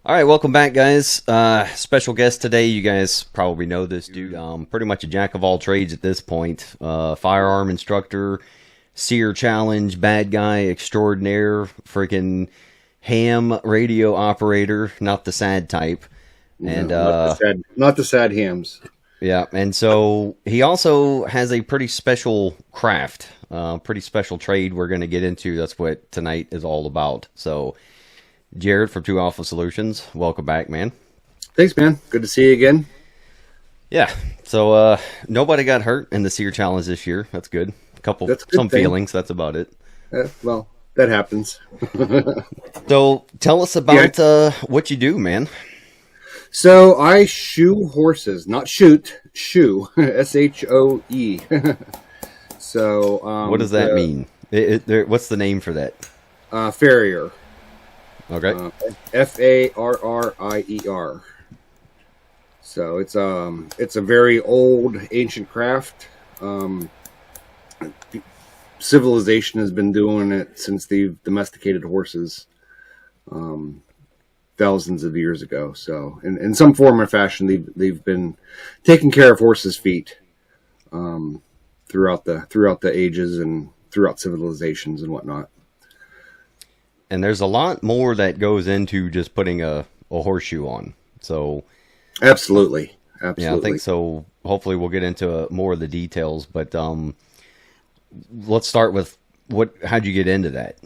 All right, welcome back, guys. Special guest today. You guys probably know this dude. Pretty much a jack of all trades at this point. Firearm instructor, seer challenge, bad guy extraordinaire, freaking ham radio operator, not the sad type. And No, not the sad hams. yeah, and so he also has a pretty special craft, pretty special trade we're going to get into. That's what tonight is all about. So, Jared from Two Alpha Solutions, welcome back, man. Thanks, man. Good to see you again. Yeah, so nobody got hurt in the Seer Challenge this year. That's good. Some feelings. That's about it. Well, that happens. So tell us about what you do, man. So I shoe horses, not shoot, shoe, S-H-O-E. So what does that mean? What's the name for that? Farrier. Okay. F-A-R-R-I-E-R. So it's a very old, ancient craft. Civilization has been doing it since they've domesticated horses, thousands of years ago. So in some form or fashion, they've been taking care of horses' feet throughout the ages and throughout civilizations and whatnot. And there's a lot more that goes into just putting a horseshoe on. So Absolutely. yeah, I think so. Hopefully we'll get into more of the details, but let's start with how'd you get into that?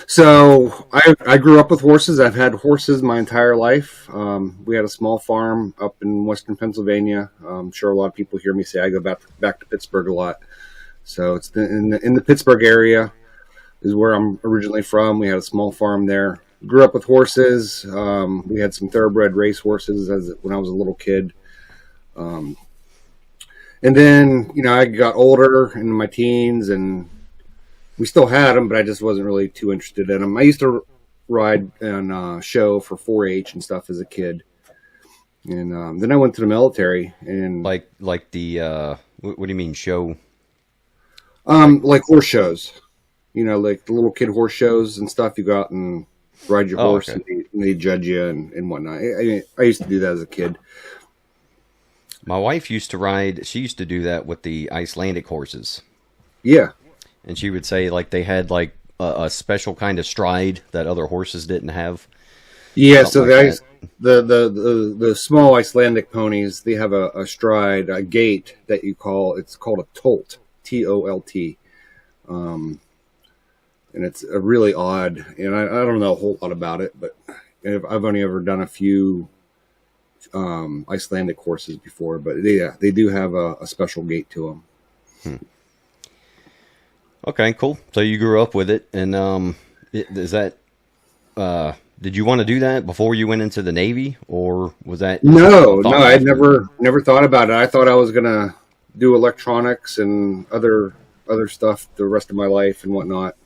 So I grew up with horses. I've had horses my entire life. We had a small farm up in western Pennsylvania. I'm sure a lot of people hear me say I go back to Pittsburgh a lot. So it's in the Pittsburgh area is where I'm originally from. We had a small farm there. Grew up with horses. We had some thoroughbred race horses when I was a little kid. And then, I got older in my teens and we still had them, but I just wasn't really too interested in them. I used to ride and show for 4-H and stuff as a kid. And then I went to the military and like the what do you mean show? Like horse shows. Like the little kid horse shows and stuff. You go out and ride your horse, okay. and they judge you and whatnot. I used to do that as a kid. My wife used to ride. She used to do that with the Icelandic horses. Yeah, and she would say like they had like a special kind of stride that other horses didn't have. Yeah, so the small Icelandic ponies, they have a stride, a gait that it's called a tolt, T-O-L-T. And it's a really odd, and I don't know a whole lot about it, but I've only ever done a few Icelandic horses before, but they do have a special gait to them. Okay, cool. So you grew up with it, and is that did you want to do that before you went into the Navy, or was that No, I'd never thought about it. I thought I was gonna do electronics and other stuff the rest of my life and whatnot.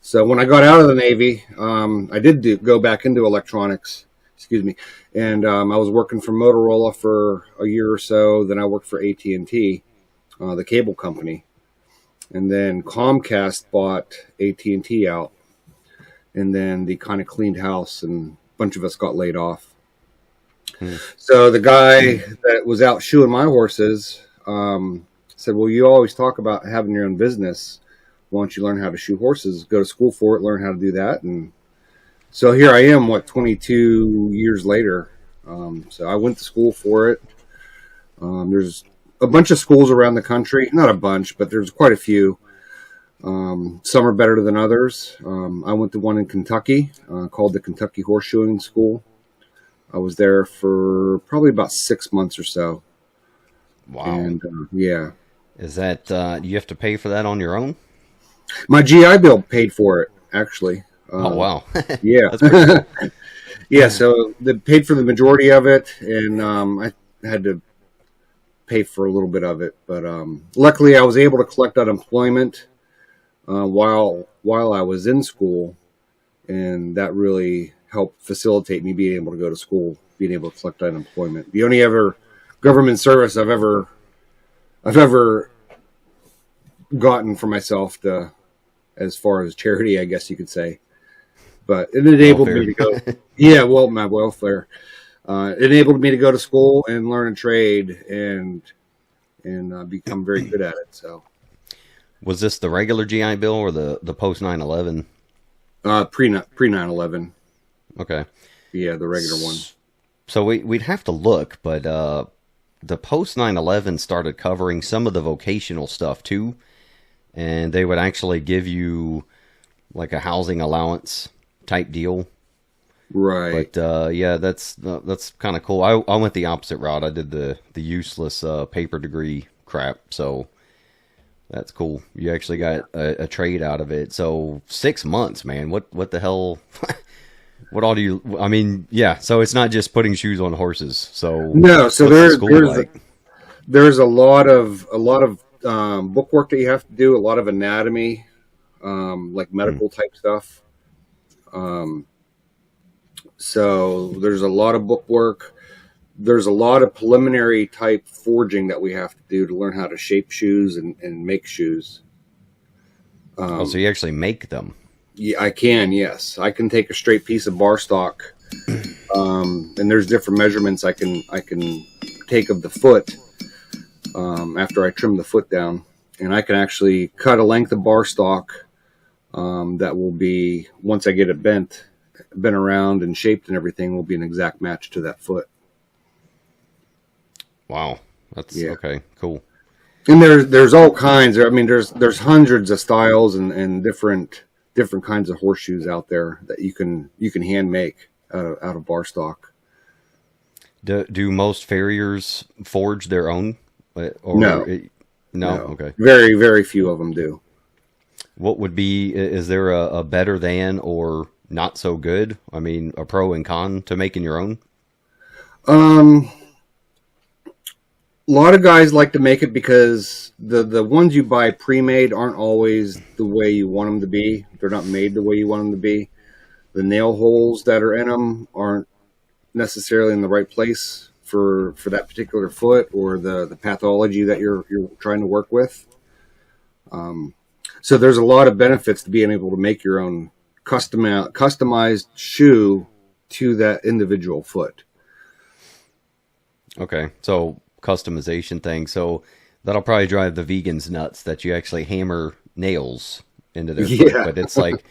So when I got out of the Navy, I did go back into electronics. Excuse me, and I was working for Motorola for a year or so. Then I worked for AT&T, the cable company, and then Comcast bought AT&T out, and then they kind of cleaned house, and a bunch of us got laid off. So the guy that was out shoeing my horses said, "Well, you always talk about having your own business. Why don't you learn how to shoe horses? Go to school for it, learn how to do that." And so here I am, 22 years later. So I went to school for it. There's a bunch of schools around the country. Not a bunch, but there's quite a few. Some are better than others. I went to one in Kentucky called the Kentucky Horseshoeing School. I was there for probably about 6 months or so. Wow. And yeah. Is that you have to pay for that on your own? My GI Bill paid for it, actually. Oh, wow. Yeah. That's pretty cool. Yeah, so they paid for the majority of it, and I had to pay for a little bit of it. But luckily, I was able to collect unemployment while I was in school, and that really helped facilitate me being able to go to school, being able to collect unemployment. The only ever government service I've ever gotten for myself as far as charity, I guess you could say. but it enabled Welfare. me to go. Yeah, well, my welfare. It enabled me to go to school and learn a trade and become very good at it. So, Was this the regular GI Bill or the post 9/11? pre 9/11. Okay. Yeah, the regular one. So we'd have to look, but the post 9/11 started covering some of the vocational stuff too, and they would actually give you like a housing allowance type deal. Right. But yeah, that's kind of cool. I went the opposite route. I did the useless paper degree crap. So that's cool. You actually got a trade out of it. So 6 months, man. What the hell? What all do you? I mean, yeah. So it's not just putting shoes on horses. So No, so what's the school like? there's a lot of bookwork that you have to do, a lot of anatomy, like medical type stuff. So there's a lot of bookwork. There's a lot of preliminary type forging that we have to do to learn how to shape shoes and make shoes. Oh, so you actually make them? Yeah, I can. Yes, I can take a straight piece of bar stock, and there's different measurements I can take of the foot after I trim the foot down, and I can actually cut a length of bar stock that will be, once I get it bent around and shaped and everything, will be an exact match to that foot. Wow, that's okay. Cool. And there's all kinds. I mean, there's hundreds of styles and different kinds of horseshoes out there that you can hand make out of bar stock. Do most farriers forge their own? Or No. No. Okay. Very, very few of them do. What would be? Is there a better than or not so good? I mean, a pro and con to making your own? A lot of guys like to make it because the ones you buy pre-made aren't always the way you want them to be. They're not made the way you want them to be. The nail holes that are in them aren't necessarily in the right place for that particular foot or the pathology that you're trying to work with. So there's a lot of benefits to being able to make your own customized shoe to that individual foot. Okay, so customization thing. So that'll probably drive the vegans nuts that you actually hammer nails into their foot. But it's like,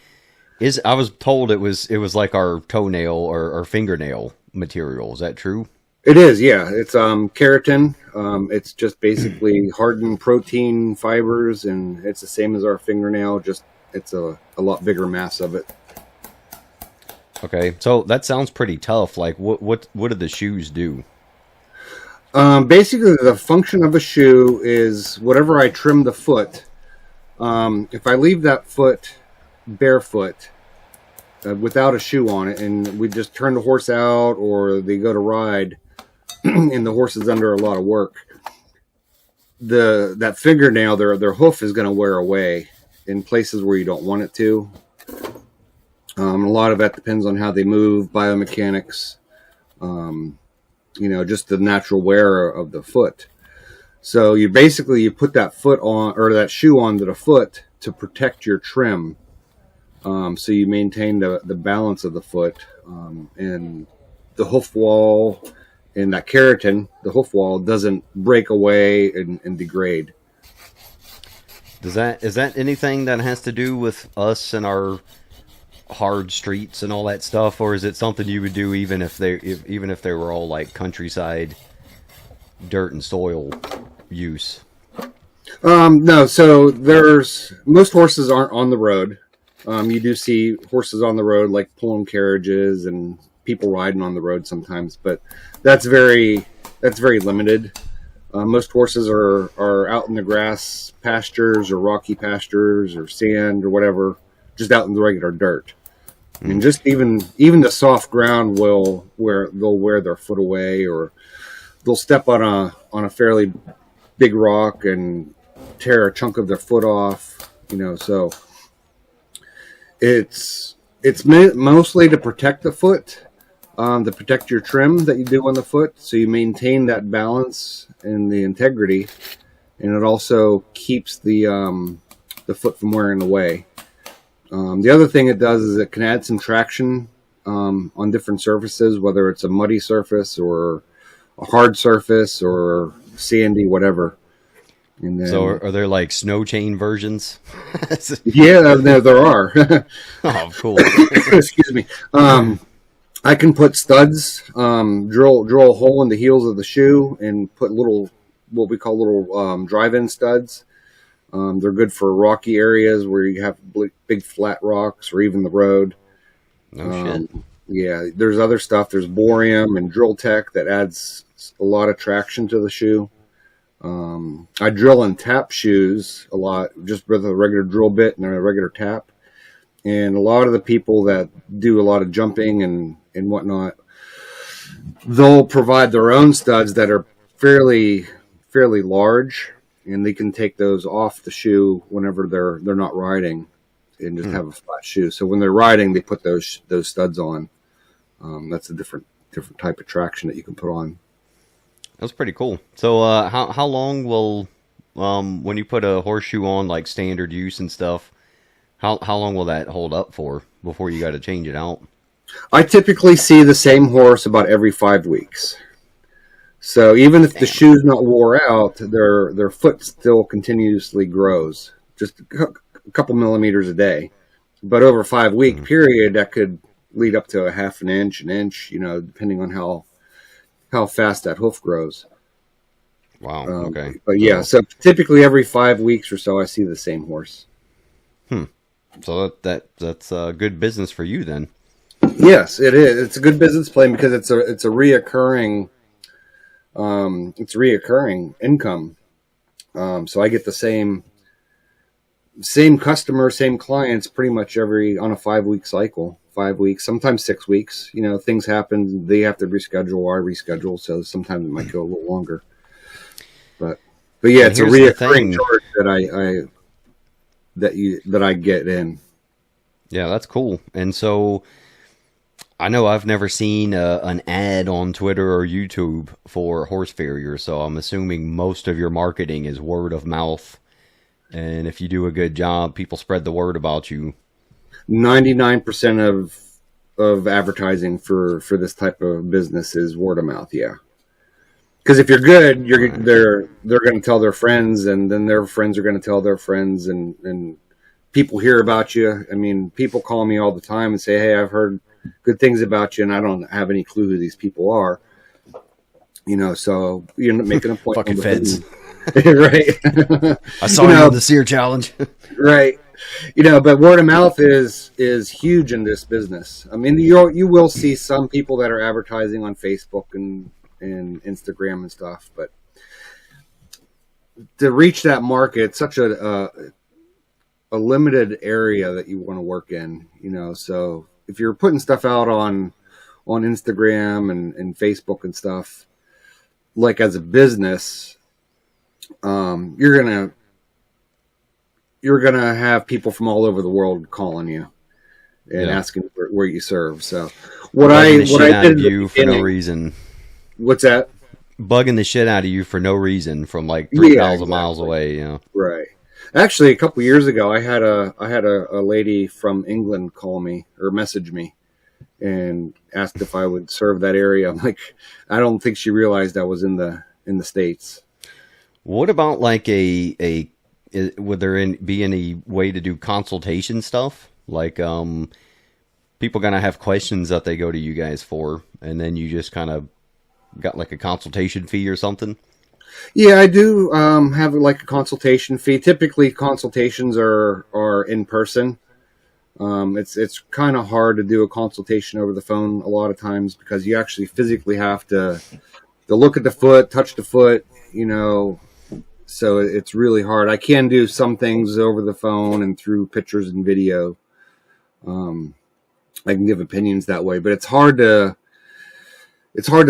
I was told it was like our toenail or fingernail material. Is that true? It is, yeah. It's keratin. It's just basically hardened protein fibers, and it's the same as our fingernail. Just it's a lot bigger mass of it. Okay, so that sounds pretty tough. Like, what do the shoes do? Basically, the function of a shoe is whatever I trim the foot. If I leave that foot barefoot without a shoe on it, and we just turn the horse out, or they go to ride, and the horse is under a lot of work, that fingernail, their hoof is going to wear away in places where you don't want it to. A lot of that depends on how they move, biomechanics. Just the natural wear of the foot. So you put that foot on, or that shoe onto the foot to protect your trim. So you maintain the balance of the foot, and the hoof wall and that keratin, the hoof wall, doesn't break away and degrade. Is that anything that has to do with us and our hard streets and all that stuff, or is it something you would do even if they were all like countryside dirt and soil use? No, so most horses aren't on the road. You do see horses on the road, like pulling carriages and people riding on the road sometimes, but that's very limited. Most horses are out in the grass pastures or rocky pastures or sand or whatever, just out in the regular dirt. And just even the soft ground they'll wear their foot away, or they'll step on a fairly big rock and tear a chunk of their foot off. So it's mostly to protect the foot, to protect your trim that you do on the foot, so you maintain that balance and the integrity, and it also keeps the foot from wearing away. The other thing it does is it can add some traction on different surfaces, whether it's a muddy surface or a hard surface or sandy, whatever. And then, So are there like snow chain versions? yeah, there are. Oh, cool. Excuse me. I can put studs, drill a hole in the heels of the shoe and put what we call little drive-in studs. They're good for rocky areas where you have big flat rocks or even the road. No shit. Yeah, there's other stuff. There's Boreum and Drill Tech that adds a lot of traction to the shoe. I drill and tap shoes a lot, just with a regular drill bit and a regular tap. And a lot of the people that do a lot of jumping and whatnot, they'll provide their own studs that are fairly large, and they can take those off the shoe whenever they're not riding, and just have a flat shoe. So when they're riding, they put those studs on. That's a different type of traction that you can put on. That's pretty cool. So how long will when you put a horseshoe on, like standard use and stuff, how long will that hold up for before you got to change it out? I typically see the same horse about every 5 weeks. So even if the shoe's not wore out, their foot still continuously grows, just a couple millimeters a day. But over a 5-week period, that could lead up to a half an inch, depending on how fast that hoof grows. Wow. Okay. But yeah, so typically every 5 weeks or so, I see the same horse. So that's good business for you then. Yes, it is. It's a good business plan because it's a reoccurring income. So I get the same customer, same clients pretty much on a 5-week cycle. 5 weeks, sometimes 6 weeks. Things happen. They have to reschedule, or I reschedule. So sometimes it might go a little longer. But yeah, it's a reoccurring charge that I get in. Yeah, that's cool. And so I know I've never seen an ad on Twitter or YouTube for horse farrier, so I'm assuming most of your marketing is word of mouth. And if you do a good job, people spread the word about you. 99% of advertising for this type of business is word of mouth. Yeah, because if you're good, they're going to tell their friends, and then their friends are going to tell their friends, and people hear about you. I mean, people call me all the time and say, "Hey, I've heard good things about you," and I don't have any clue who these people are. So you're making an appointment. Fucking feds. Right. I saw you on the Sear Challenge. Right. But word of mouth is huge in this business. I mean, you will see some people that are advertising on Facebook and Instagram and stuff, but to reach that market, it's such a limited area that you want to work in. So if you're putting stuff out on Instagram and Facebook and stuff, like as a business, you're gonna have people from all over the world calling you and asking where you serve. So what I did you for no reason. What's that? Bugging the shit out of you for no reason from like 3,000 miles away. Right. Actually, a couple years ago, I had a lady from England call me or message me and asked if I would serve that area. I'm like, I don't think she realized I was in the States. What about like would there be any way to do consultation stuff? Like, people gonna have questions that they go to you guys for, and then you just kind of got like a consultation fee or something? Yeah, I do have like a consultation fee. Typically, consultations are in person. It's kind of hard to do a consultation over the phone a lot of times because you actually physically have to look at the foot, touch the foot, so it's really hard. I can do some things over the phone and through pictures and video. I can give opinions that way, but it's hard to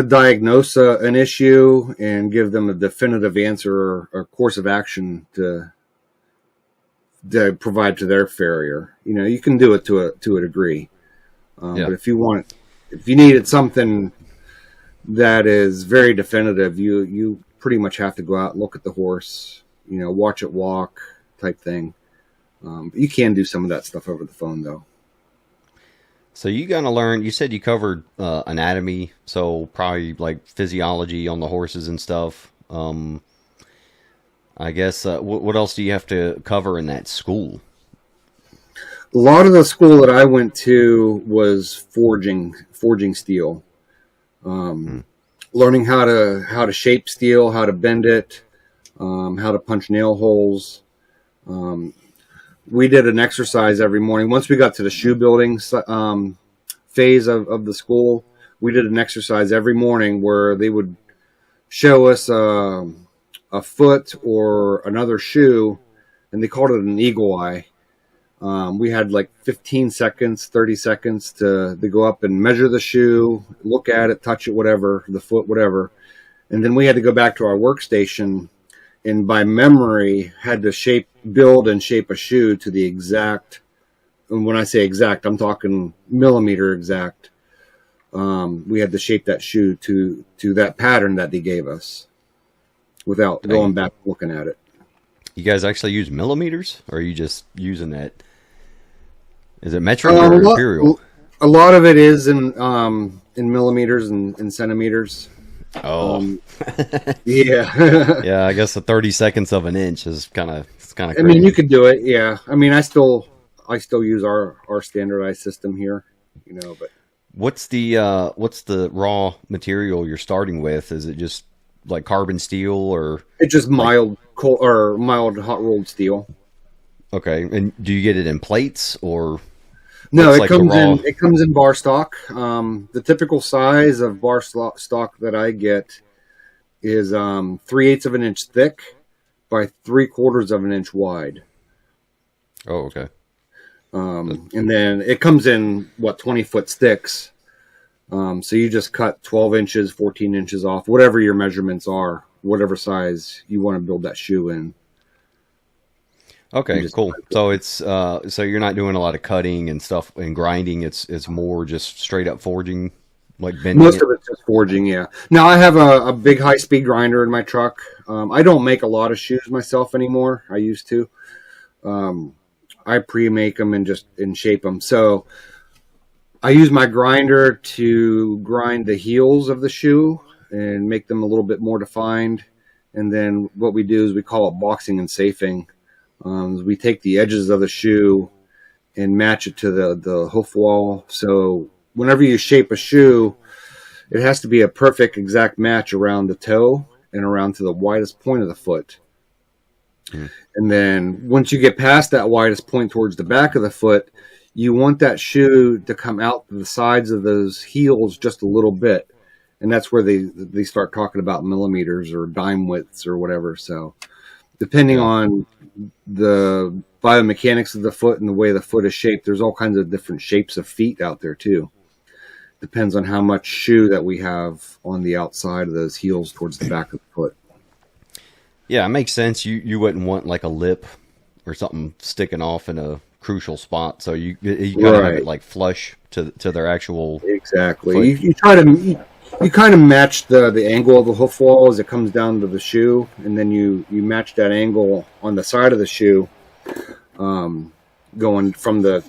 diagnose an issue and give them a definitive answer or course of action to provide to their farrier. You can do it to a degree, but if you needed something that is very definitive, you pretty much have to go out and look at the horse, watch it walk type thing. You can do some of that stuff over the phone, though. So you got to learn. You said you covered anatomy, so probably like physiology on the horses and stuff. I guess what else do you have to cover in that school? A lot of the school that I went to was forging steel, learning how to shape steel, how to bend it, how to punch nail holes. We did an exercise every morning. Once we got to the shoe building phase of the school, we did an exercise every morning where they would show us a foot or another shoe, and they called it an eagle eye. We had like 15 seconds, 30 seconds to go up and measure the shoe, look at it, touch it, whatever, the foot, whatever. And then we had to go back to our workstation and by memory had to build and shape a shoe to the exact, and when I say exact, I'm talking millimeter exact. We had to shape that shoe to that pattern that they gave us without going back and looking at it. You guys actually use millimeters, or are you just using that? Is it metric or imperial? A lot of it is in millimeters and centimeters. Oh, yeah. Yeah, I guess the 30 seconds of an inch is kind of crazy. I mean, you could do it. Yeah. I mean, I still use our standardized system here, but what's the raw material you're starting with? Is it just like carbon steel, or it's just mild hot rolled steel? Okay. And do you get it in plates, or? No, it comes in bar stock. The typical size of bar stock that I get is 3/8 of an inch thick by 3/4 of an inch wide. Oh, okay. And then it comes in 20-foot sticks. So you just cut 12 inches, 14 inches off, whatever your measurements are, whatever size you want to build that shoe in. Okay, cool. So it's so you're not doing a lot of cutting and stuff and grinding. It's more just straight up forging, like bending. Most of it's just forging, yeah. Now I have a big high speed grinder in my truck. I don't make a lot of shoes myself anymore. I used to. I pre-make them and shape them. So I use my grinder to grind the heels of the shoe and make them a little bit more defined. And then what we do is we call it boxing and safing. We take the edges of the shoe and match it to the hoof wall. So whenever you shape a shoe, it has to be a perfect exact match around the toe and around to the widest point of the foot. Mm. And then once you get past that widest point towards the back of the foot, you want that shoe to come out to the sides of those heels just a little bit. And that's where they start talking about millimeters or dime widths or whatever. So depending on the biomechanics of the foot and the way the foot is shaped, there's all kinds of different shapes of feet out there too. Depends on how much shoe that we have on the outside of those heels towards the back of the foot. Yeah, it makes sense. You wouldn't want like a lip or something sticking off in a crucial spot, so you gotta have it like flush to their actual. Exactly. You try to you kind of match the angle of the hoof wall as it comes down to the shoe, and then you match that angle on the side of the shoe, going from the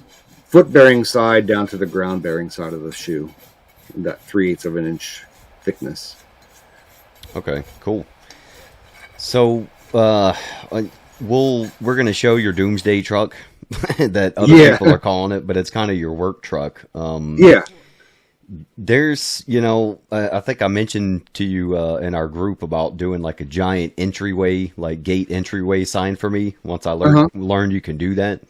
foot bearing side down to the ground bearing side of the shoe, that 3/8 of an inch thickness. Okay, cool. So we're going to show your doomsday truck that other people are calling it, but it's kind of your work truck. There's, I think I mentioned to you in our group about doing like a giant entryway, like gate entryway sign for me once I learned you can do that.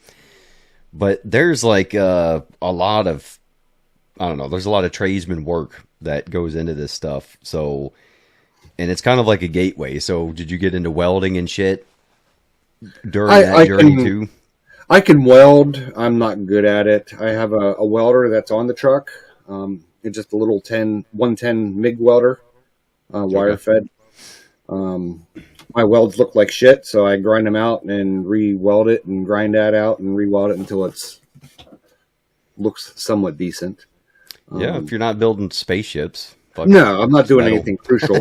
But there's like a lot of, I don't know, there's a lot of tradesman work that goes into this stuff. So, and it's kind of like a gateway. So did you get into welding and shit during that journey too? I can weld. I'm not good at it. I have a welder that's on the truck. It's just a little 110 MIG welder, wire fed. My welds look like shit, so I grind them out and re-weld it and grind that out and re-weld it until it's looks somewhat decent. Yeah, if you're not building spaceships. No, I'm not doing anything crucial.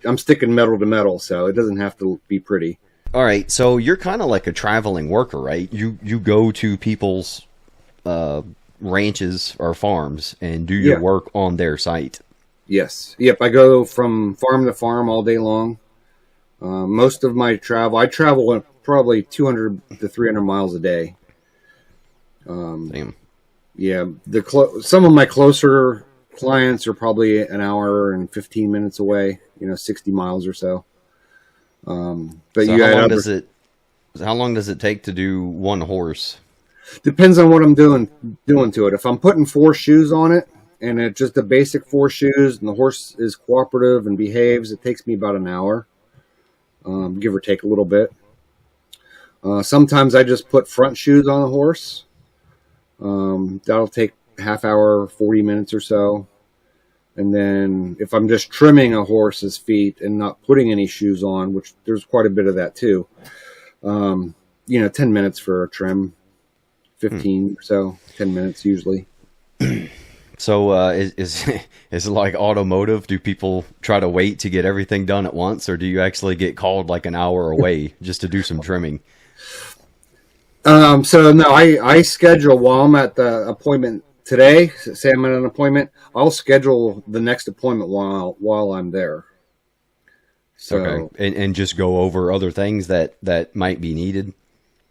I'm sticking metal to metal, so it doesn't have to be pretty. All right, so you're kind of like a traveling worker, right? You go to people's ranches or farms and do your Yeah. work on their site. Yes. Yep. I go from farm to farm all day long. Most of my travel, I travel at probably 200 to 300 miles a day. Damn. Yeah. Some of my closer clients are probably an hour and 15 minutes away, 60 miles or so. But So you how add long other, does it? How long does it take to do one horse? depends on what I'm doing to it. If I'm putting 4 shoes on it and it's just a basic 4 shoes and the horse is cooperative and behaves, it takes me about an hour, give or take a little bit. Sometimes I just put front shoes on the horse. That'll take half hour, 40 minutes or so. And then if I'm just trimming a horse's feet and not putting any shoes on, which there's quite a bit of that too, 10 minutes for a trim, 15 or so, 10 minutes usually. So is is it like automotive? Do people try to wait to get everything done at once, or do you actually get called like an hour away just to do some trimming? So no, I schedule while I'm at the appointment today. Say I'm at an appointment, I'll schedule the next appointment while I'm there. So Okay, and just go over other things that might be needed.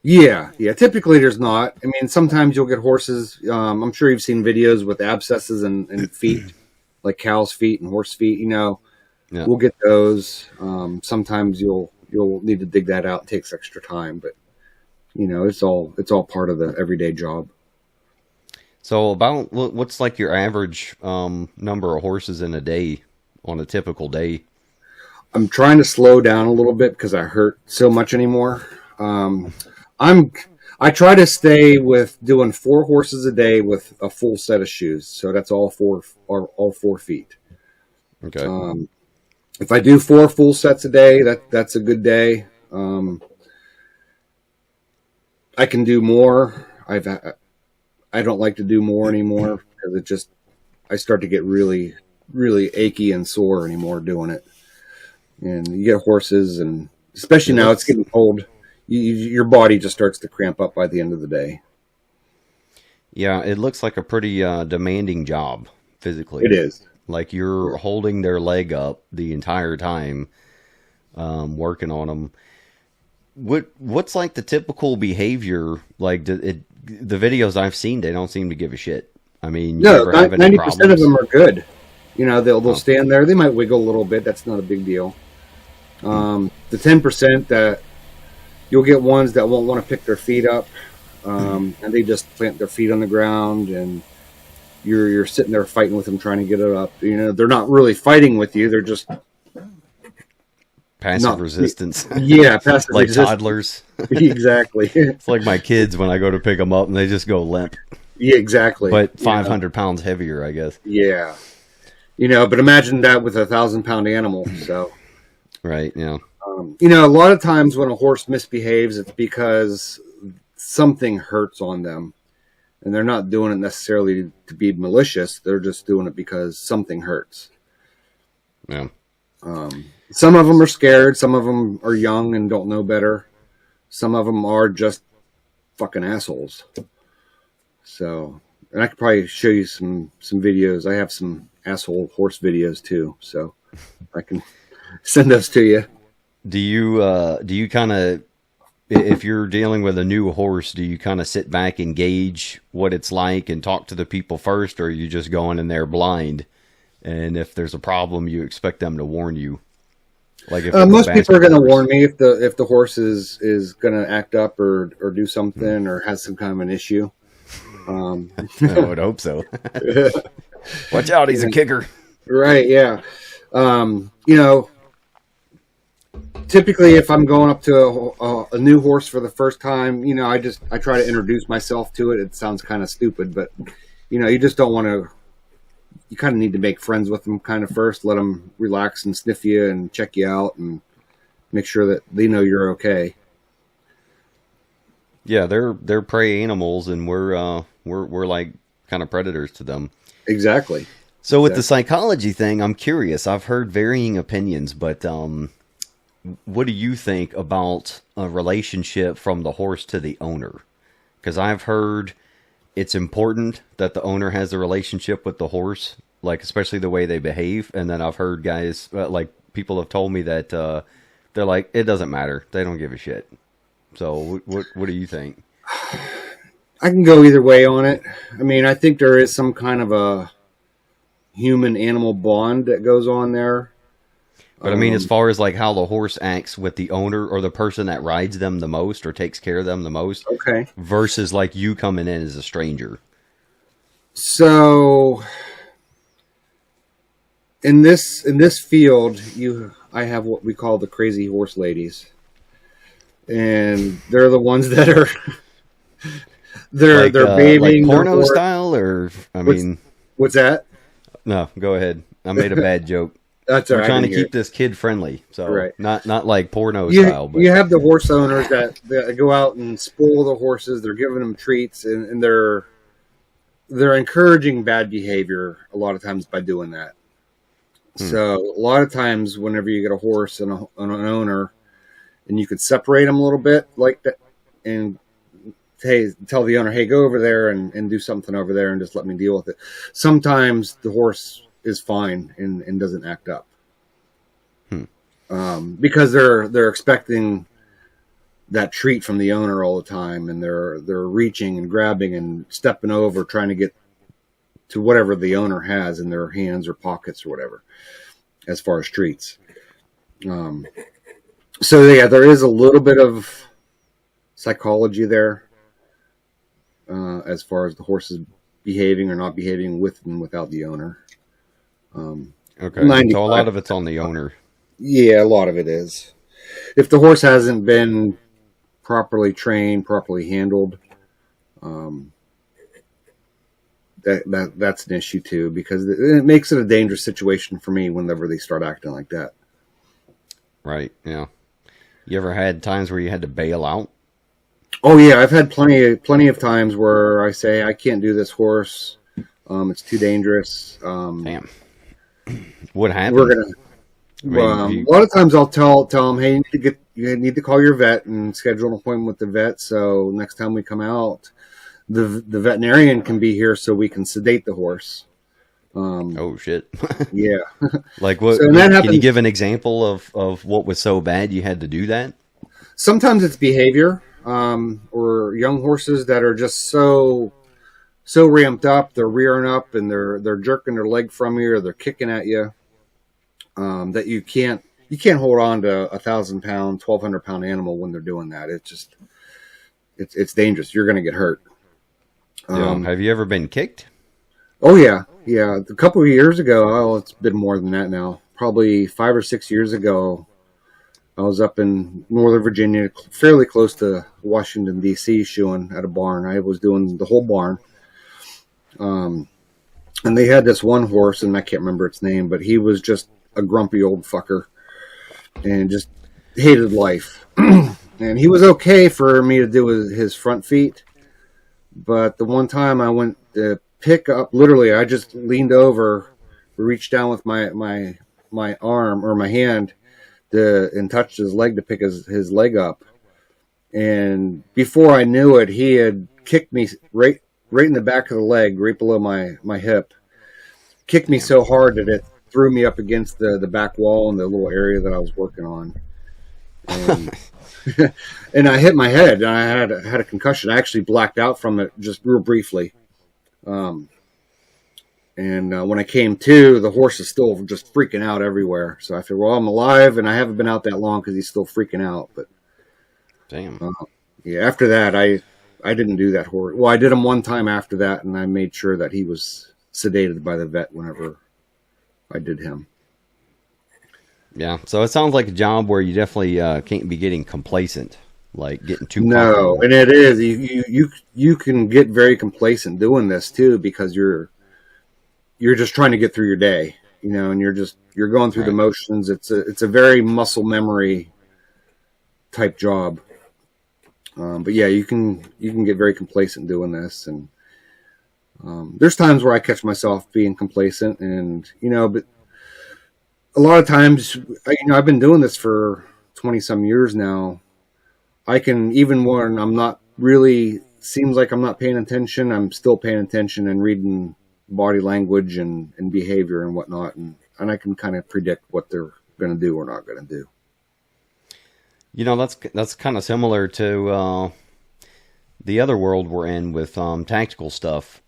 yeah. Typically there's not. I mean, sometimes you'll get horses. I'm sure you've seen videos with abscesses and feet, like cow's feet and horse feet. Yeah. We'll get those. Sometimes you'll need to dig that out. It takes extra time, but it's all part of the everyday job. So about what's like your average number of horses in a day on a typical day? I'm trying to slow down a little bit because I hurt so much anymore. I try to stay with doing 4 horses a day with a full set of shoes. So that's all 4 feet. Okay. If I do 4 full sets a day, that's a good day. I can do more. I don't like to do more anymore because I start to get really, really achy and sore anymore doing it. And you get horses, and especially now it's getting cold, your body just starts to cramp up by the end of the day. Yeah, it looks like a pretty demanding job physically. It is. Like you're holding their leg up the entire time, working on them. What's like the typical behavior? Like the videos I've seen, they don't seem to give a shit. I mean, you No, ever have any 90% of them are good. They'll Oh. stand there. They might wiggle a little bit. That's not a big deal. The 10% that you'll get ones that won't want to pick their feet up, and they just plant their feet on the ground, and you're sitting there fighting with them trying to get it up. They're not really fighting with you. They're just passive resistance. passive Like resistance. toddlers. Exactly. It's like my kids when I go to pick them up and they just go limp, Yeah, exactly. but 500 pounds heavier, I guess. Yeah. But imagine that with a 1,000-pound animal. So, Right. Yeah. a lot of times when a horse misbehaves, it's because something hurts on them. And they're not doing it necessarily to be malicious. They're just doing it because something hurts. Yeah. Some of them are scared. Some of them are young and don't know better. Some of them are just fucking assholes. So, and I could probably show you some videos. I have some asshole horse videos too. So I can send those to you. Do you kind of, if you're dealing with a new horse, do you kind of sit back and gauge what it's like and talk to the people first, or are you just going in there blind? And if there's a problem, you expect them to warn you. Like if Most people are going to warn me if the horse is going to act up or do something or has some kind of an issue. I would hope so. Watch out, he's a kicker. Right? Yeah. Typically, if I'm going up to a new horse for the first time, I try to introduce myself to it. It sounds kind of stupid, but you just don't want to. You kind of need to make friends with them kind of first. Let them relax and sniff you and check you out and make sure that they know you're okay. Yeah, they're prey animals, and we're like kind of predators to them. Exactly. So with the psychology thing, I'm curious. I've heard varying opinions, but what do you think about a relationship from the horse to the owner? Because I've heard it's important that the owner has a relationship with the horse, like especially the way they behave. And then I've heard guys, like people have told me that they're like, it doesn't matter. They don't give a shit. So what do you think? I can go either way on it. I mean, I think there is some kind of a human animal bond that goes on there. But I mean, as far as like how the horse acts with the owner or the person that rides them the most or takes care of them the most, okay, versus like you coming in as a stranger. So in this field, I have what we call the crazy horse ladies, and they're the ones that are they're babying like porno style, or I mean, what's that? No, go ahead. I made a bad joke. That's all right. I'm trying to keep this kid friendly, so right. not like porno style. But you have the horse owners that go out and spoil the horses. They're giving them treats, and they're encouraging bad behavior a lot of times by doing that. So a lot of times, whenever you get a horse and an owner, and you can separate them a little bit like that, and tell the owner, hey, go over there and do something over there and just let me deal with it. Sometimes the horse is fine and doesn't act up. Because they're expecting that treat from the owner all the time, and they're reaching and grabbing and stepping over, trying to get to whatever the owner has in their hands or pockets or whatever, as far as treats. So yeah, there is a little bit of psychology there, as far as the horses behaving or not behaving with and without the owner. Okay, so a lot of it's on the owner. Yeah, a lot of it is. If the horse hasn't been properly trained, properly handled, that's an issue too, because it makes it a dangerous situation for me whenever they start acting like that. Right. Yeah. You ever had times where you had to bail out? Oh yeah, I've had plenty of times where I say I can't do this horse. It's too dangerous. Damn. What happened? A lot of times I'll tell them, hey, you need to call your vet and schedule an appointment with the vet. So next time we come out, the veterinarian can be here so we can sedate the horse. Oh shit! Yeah. Like what? So can you give an example of what was so bad you had to do that? Sometimes it's behavior, or young horses that are just so ramped up, they're rearing up and they're jerking their leg from you, or they're kicking at you, that you can't hold on to 1,000-pound, 1,200-pound animal when they're doing that. It's dangerous. You're going to get hurt. Have you ever been kicked? Oh yeah. A couple of years ago, it's been more than that now. Probably 5 or 6 years ago, I was up in Northern Virginia, fairly close to Washington D.C., shoeing at a barn. I was doing the whole barn. And they had this one horse, and I can't remember its name, but he was just a grumpy old fucker and just hated life. And he was okay for me to do his front feet. But the one time I went to pick up, literally, I just leaned over, reached down with my arm or my hand and touched his leg to pick his leg up. And before I knew it, he had kicked me right in the back of the leg, right below my hip. Kicked me so hard that it threw me up against the back wall in the little area that I was working on. And I hit my head, and I had a concussion. I actually blacked out from it just real briefly. And when I came to, the horse is still just freaking out everywhere. So I figured, well, I'm alive, and I haven't been out that long because he's still freaking out. But damn. Yeah, after that, I didn't do that horse. Well, I did him one time after that, and I made sure that he was sedated by the vet whenever I did him. Yeah, so it sounds like a job where you definitely can't be getting complacent, like getting too comfortable. And it is. You can get very complacent doing this too, because you're just trying to get through your day, and you're going through the motions. It's a very muscle memory type job. But yeah, you can get very complacent doing this, and there's times where I catch myself being complacent, and but a lot of times, I've been doing this for 20 some years now, I can, even when I'm not really, seems like I'm not paying attention, I'm still paying attention and reading body language and behavior and whatnot. And I can kind of predict what they're going to do or not going to do. You know, that's kind of similar to the other world we're in with tactical stuff.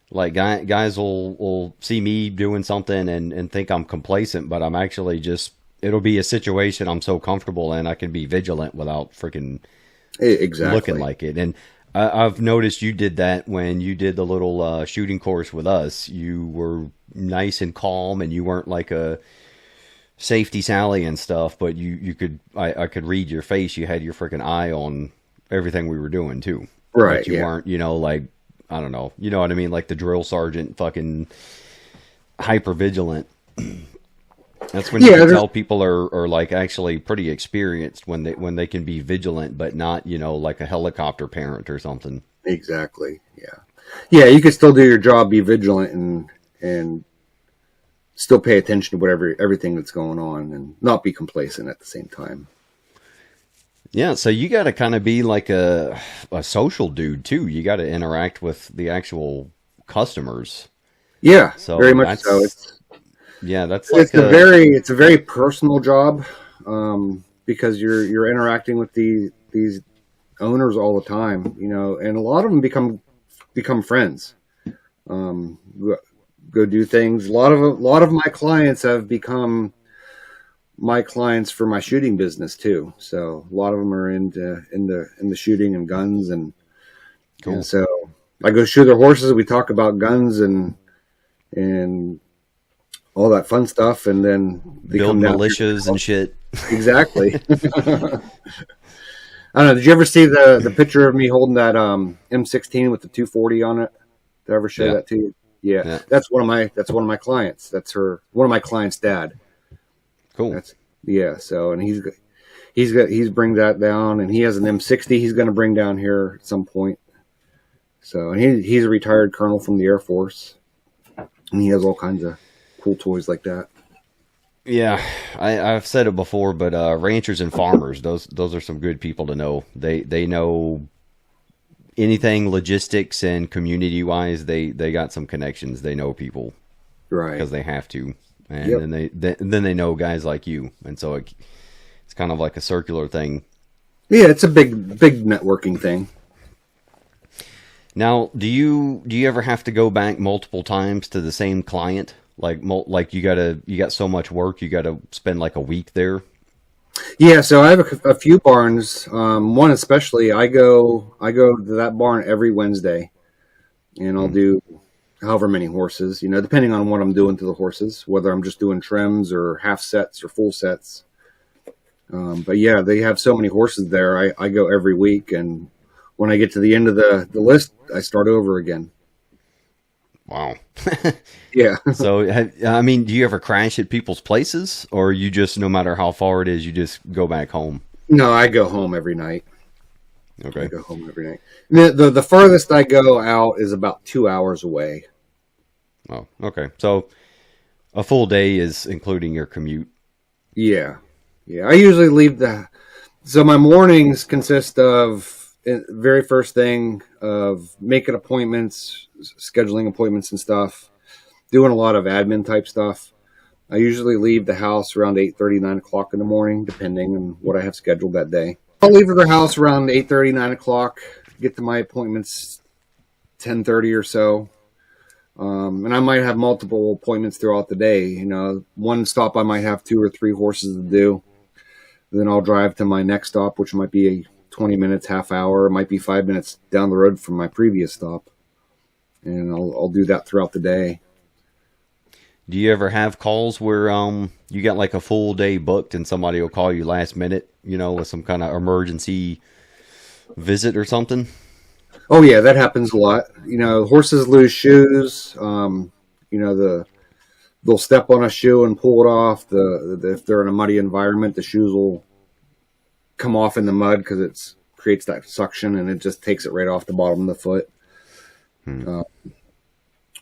Like guys will see me doing something and think I'm complacent, but I'm actually just, it'll be a situation I'm so comfortable in, I can be vigilant without freaking looking like it. And I've noticed you did that when you did the little shooting course with us. You were nice and calm, and you weren't like a safety Sally and stuff, but you could, I could read your face. You had your freaking eye on everything we were doing too. Right. But you weren't, like, I don't know. You know what I mean? Like the drill sergeant, fucking hyper vigilant. That's when you can tell people are like actually pretty experienced when they can be vigilant, but not, like a helicopter parent or something. Exactly. Yeah. Yeah. You can still do your job, be vigilant and still pay attention to everything that's going on and not be complacent at the same time. Yeah, so you got to kind of be like a social dude too. You got to interact with the actual customers. Yeah, so very much so. It's a very personal job because you're interacting with these owners all the time, and a lot of them become friends. Go do things. A lot of my clients have become my clients for my shooting business too. So a lot of them are in the shooting and guns and cool. And so I go shoot their horses. We talk about guns and all that fun stuff, and then they build militias and shit. Exactly. I don't know. Did you ever see the picture of me holding that M16 with the 240 on it? Did I ever show that to you? Yeah. That's one of my clients. That's one of my clients' dad. Cool. So, and he's bring that down, and he has an M60 he's going to bring down here at some point. So, and he's a retired colonel from the Air Force, and he has all kinds of cool toys like that. Yeah, I've said it before, but ranchers and farmers, those are some good people to know. They know anything logistics and community wise. They got some connections. They know people, right? Because they have to. And then they know guys like you, and so it's kind of like a circular thing. Yeah, it's a big networking thing. Now, do you ever have to go back multiple times to the same client? Like you got so much work, you got to spend like a week there. Yeah, so I have a few barns. One especially, I go to that barn every Wednesday, and I'll do however many horses, depending on what I'm doing to the horses, whether I'm just doing trims or half sets or full sets. But yeah, they have so many horses there. I go every week, and when I get to the end of the list, I start over again. Wow. Yeah. So, do you ever crash at people's places, or you just, no matter how far it is, you just go back home? No, I go home every night. Okay. I go home every night. The furthest I go out is about 2 hours away. Oh, okay. So a full day is including your commute. Yeah. Yeah. I usually leave so my mornings consist of very first thing of making appointments, scheduling appointments and stuff, doing a lot of admin type stuff. I usually leave the house around 8:30, 9 o'clock in the morning, depending on what I have scheduled that day. I'll leave the house around 8:30, 9 o'clock, get to my appointments 10:30 or so. And I might have multiple appointments throughout the day. One stop I might have 2 or 3 horses to do. Then I'll drive to my next stop, which might be 20 minutes, half hour. It might be 5 minutes down the road from my previous stop. And I'll do that throughout the day. Do you ever have calls where you got like a full day booked and somebody will call you last minute, with some kind of emergency visit or something? Oh yeah, that happens a lot. Horses lose shoes. They'll step on a shoe and pull it off. If they're in a muddy environment, the shoes will come off in the mud because it creates that suction and it just takes it right off the bottom of the foot.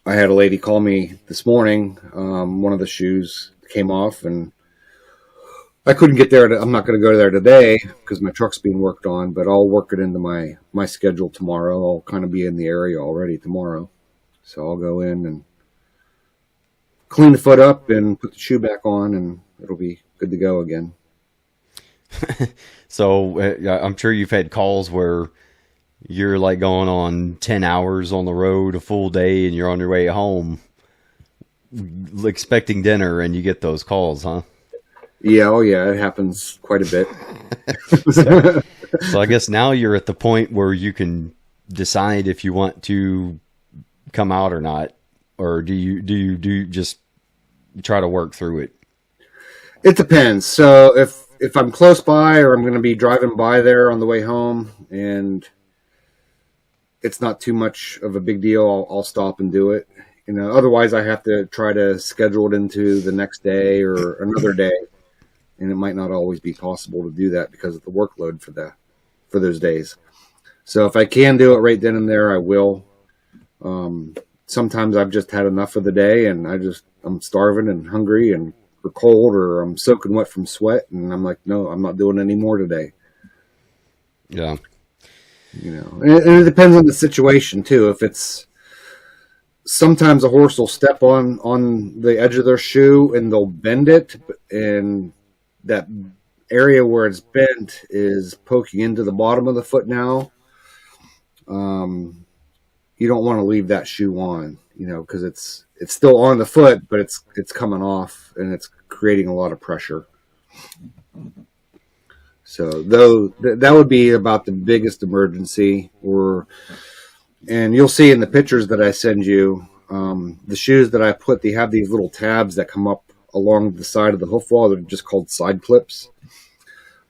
I had a lady call me this morning. One of the shoes came off, and I couldn't get there. I'm not going to go there today because my truck's being worked on, but I'll work it into my schedule tomorrow. I'll kind of be in the area already tomorrow. So I'll go in and clean the foot up and put the shoe back on, and it'll be good to go again. So I'm sure you've had calls where you're like going on 10 hours on the road, a full day, and you're on your way home expecting dinner, and you get those calls, huh? Yeah, oh yeah, it happens quite a bit. So I guess now you're at the point where you can decide if you want to come out or not, or do you just try to work through it? It depends. So if I'm close by, or I'm going to be driving by there on the way home, and it's not too much of a big deal, I'll stop and do it. Otherwise I have to try to schedule it into the next day or another day, and it might not always be possible to do that because of the workload for those days. So if I can do it right then and there, I will. Sometimes I've just had enough of the day, and I'm starving and hungry and or cold, or I'm soaking wet from sweat, and I'm like, no, I'm not doing any more today. Yeah. And it depends on the situation too. If it's sometimes a horse will step on the edge of their shoe and they'll bend it, and that area where it's bent is poking into the bottom of the foot now. You don't want to leave that shoe on, because it's still on the foot, but it's coming off, and it's creating a lot of pressure. So that would be about the biggest emergency. And you'll see in the pictures that I send you, the shoes that I put, they have these little tabs that come up along the side of the hoof wall. They're just called side clips.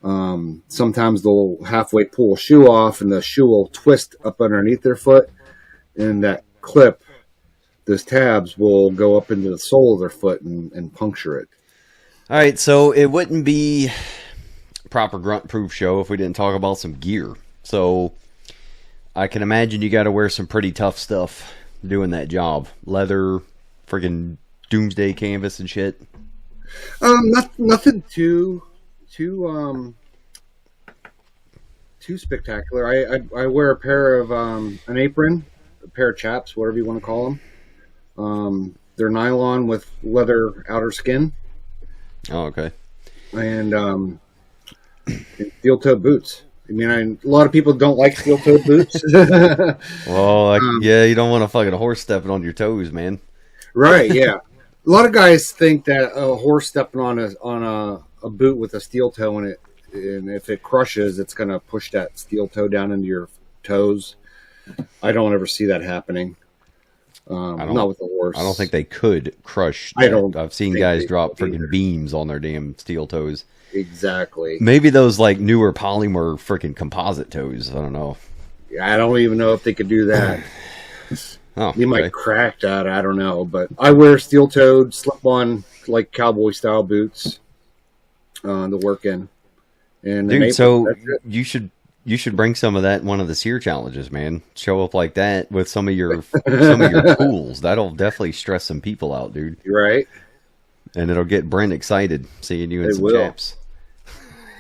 Sometimes they'll halfway pull a shoe off, and the shoe will twist up underneath their foot, and that clip, those tabs, will go up into the sole of their foot and puncture it. All right, so it wouldn't be a proper grunt-proof show if we didn't talk about some gear. So I can imagine you got to wear some pretty tough stuff doing that job. Leather, friggin' doomsday canvas and shit. Nothing too spectacular. I wear a pair of an apron, a pair of chaps, whatever you want to call them. They're nylon with leather outer skin. Oh, okay. And steel-toe boots. I mean, a lot of people don't like steel-toed boots. Well, yeah, you don't want a fucking horse stepping on your toes, man. Right? Yeah. A lot of guys think that a horse stepping on a boot with a steel toe in it, and if it crushes, it's going to push that steel toe down into your toes. I don't ever see that happening. Not with the horse. I don't think they could crush. I've seen guys drop freaking beams on their damn steel toes. Exactly. Maybe those like newer polymer freaking composite toes. I don't know. Yeah, I don't even know if they could do that. You might crack that. I don't know, but I wear steel-toed, slip-on, like cowboy-style boots to work in. And dude, so you should bring some of that in one of the SEER challenges, man. Show up like that with some of your tools. That'll definitely stress some people out, dude. Right. And it'll get Brent excited seeing you in some chaps.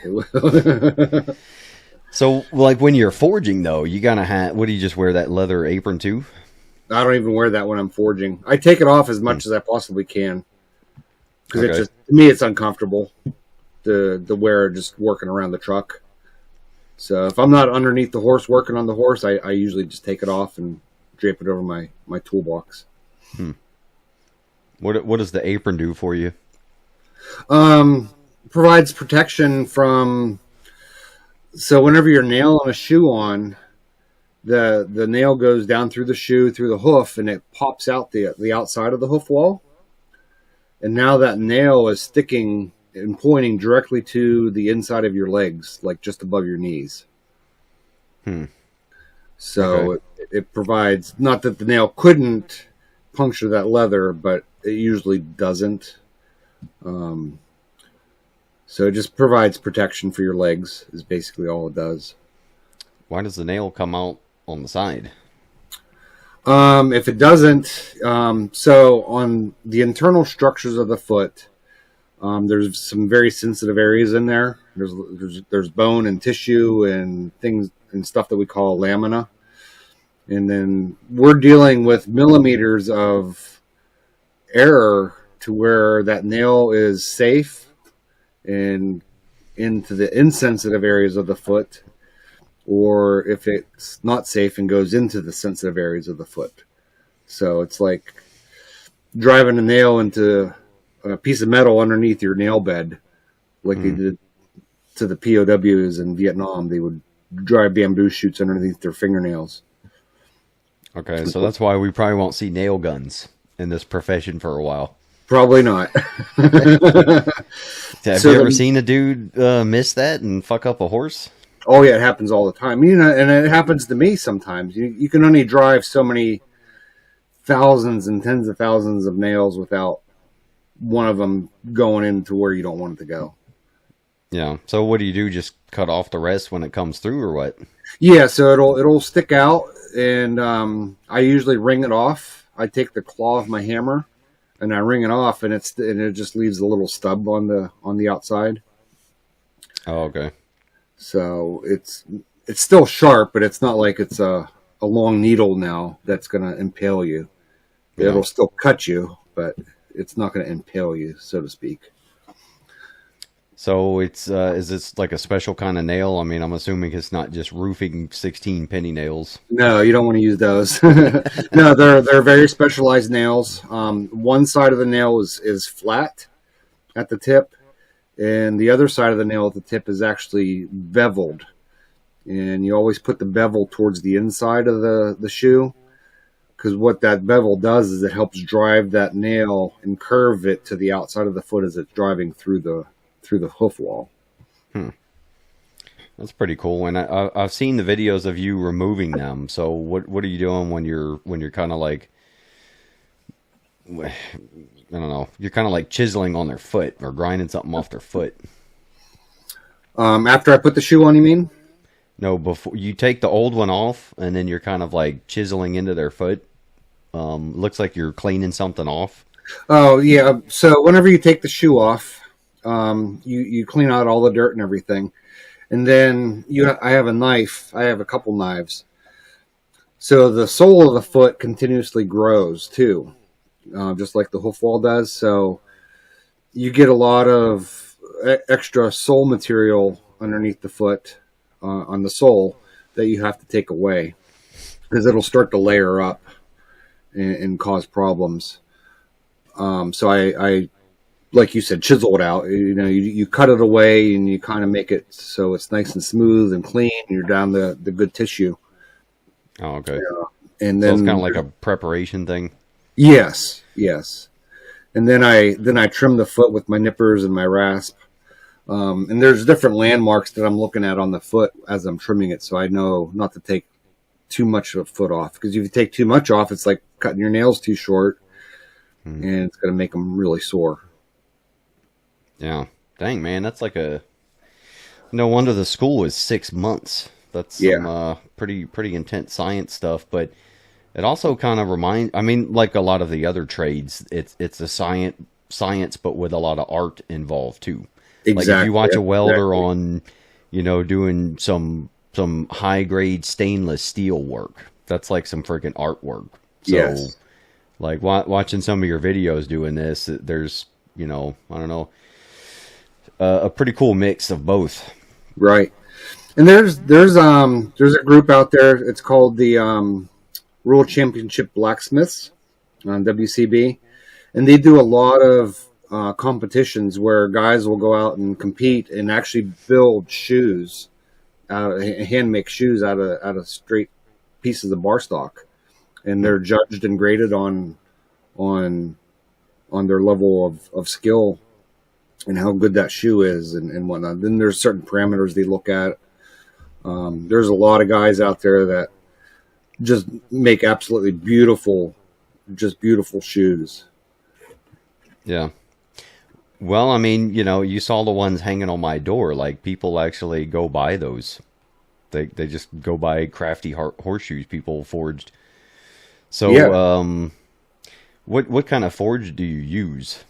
It will. So, like when you're forging, though, you gotta have. What do you just wear that leather apron too? I don't even wear that when I'm forging. I take it off as much as I possibly can because to me it's uncomfortable to wear just working around the truck. So if I'm not underneath the horse working on the horse, I usually just take it off and drape it over my toolbox. What does the apron do for you? Provides protection from. So whenever you're nailing a shoe on, the nail goes down through the shoe, through the hoof, and it pops out the outside of the hoof wall. And now that nail is sticking and pointing directly to the inside of your legs, like just above your knees. So it provides, not that the nail couldn't puncture that leather, but it usually doesn't. So it just provides protection for your legs is basically all it does. Why does the nail come out on the side? If it doesn't, so on the internal structures of the foot, There's some very sensitive areas in there. There's bone and tissue and things and stuff that we call lamina. And then we're dealing with millimeters of error to where that nail is safe and into the insensitive areas of the foot, or if it's not safe and goes into the sensitive areas of the foot. So it's like driving a nail into a piece of metal underneath your nail bed, like they did to the POWs in Vietnam. They would drive bamboo shoots underneath their fingernails. Okay, so that's why we probably won't see nail guns in this profession for a while. Probably not. Have you ever seen a dude miss that and fuck up a horse? Oh yeah, it happens all the time. You know, and it happens to me sometimes. You can only drive so many thousands and tens of thousands of nails without one of them going into where you don't want it to go. Yeah. So what do you do? Just cut off the rest when it comes through, or what? Yeah. So it'll stick out, and I usually ring it off. I take the claw of my hammer, and I ring it off, and it just leaves a little stub on the outside. Oh, okay. So it's still sharp, but it's not like it's a long needle now that's going to impale you. Yeah. It'll still cut you, but it's not going to impale you, so to speak. So it's is this like a special kind of nail? I mean, I'm assuming it's not just roofing 16 penny nails. No, you don't want to use those. No, they're very specialized nails. One side of the nail is flat at the tip, and the other side of the nail at the tip is actually beveled. And you always put the bevel towards the inside of the shoe, because what that bevel does is it helps drive that nail and curve it to the outside of the foot as it's driving through the hoof wall. That's pretty cool. And I've seen the videos of you removing them. So what are you doing when you're kind of like, I don't know, you're kind of like chiseling on their foot or grinding something off their foot? After I put the shoe on, you mean? No, before you take the old one off, and then you're kind of like chiseling into their foot. Looks like you're cleaning something off. Oh yeah. So whenever you take the shoe off, you clean out all the dirt and everything, and then I have a knife. I have a couple knives. So the sole of the foot continuously grows too, just like the hoof wall does. So you get a lot of extra sole material underneath the foot. On the sole that you have to take away, because it'll start to layer up and cause problems. So I like you said, chisel it out. You know, you cut it away and you kind of make it so it's nice and smooth and clean. And you're down the good tissue. Oh, okay. And so then it's kind of like a preparation thing. Yes. And then I trim the foot with my nippers and my rasp. And there's different landmarks that I'm looking at on the foot as I'm trimming it, so I know not to take too much of a foot off. Because if you take too much off, it's like cutting your nails too short, and it's going to make them really sore. Yeah. Dang, man, that's like no wonder the school is 6 months. That's some pretty intense science stuff, but it also kind of I mean, like a lot of the other trades, it's a science, but with a lot of art involved too. Exactly. Like if you watch a welder on, doing some high grade stainless steel work, that's like some freaking artwork. So, like watching some of your videos doing this, there's, I don't know, a pretty cool mix of both. Right. And there's a group out there. It's called the World Championship Blacksmiths on WCB, and they do a lot of competitions where guys will go out and compete and actually build shoes, hand make shoes out of straight pieces of bar stock, and they're judged and graded on their level of skill and how good that shoe is and whatnot. Then there's certain parameters they look at. There's a lot of guys out there that just make absolutely beautiful shoes. Yeah. Well, I mean, you saw the ones hanging on my door. Like, people actually go buy those. They just go buy crafty horseshoes people forged. So, what kind of forge do you use?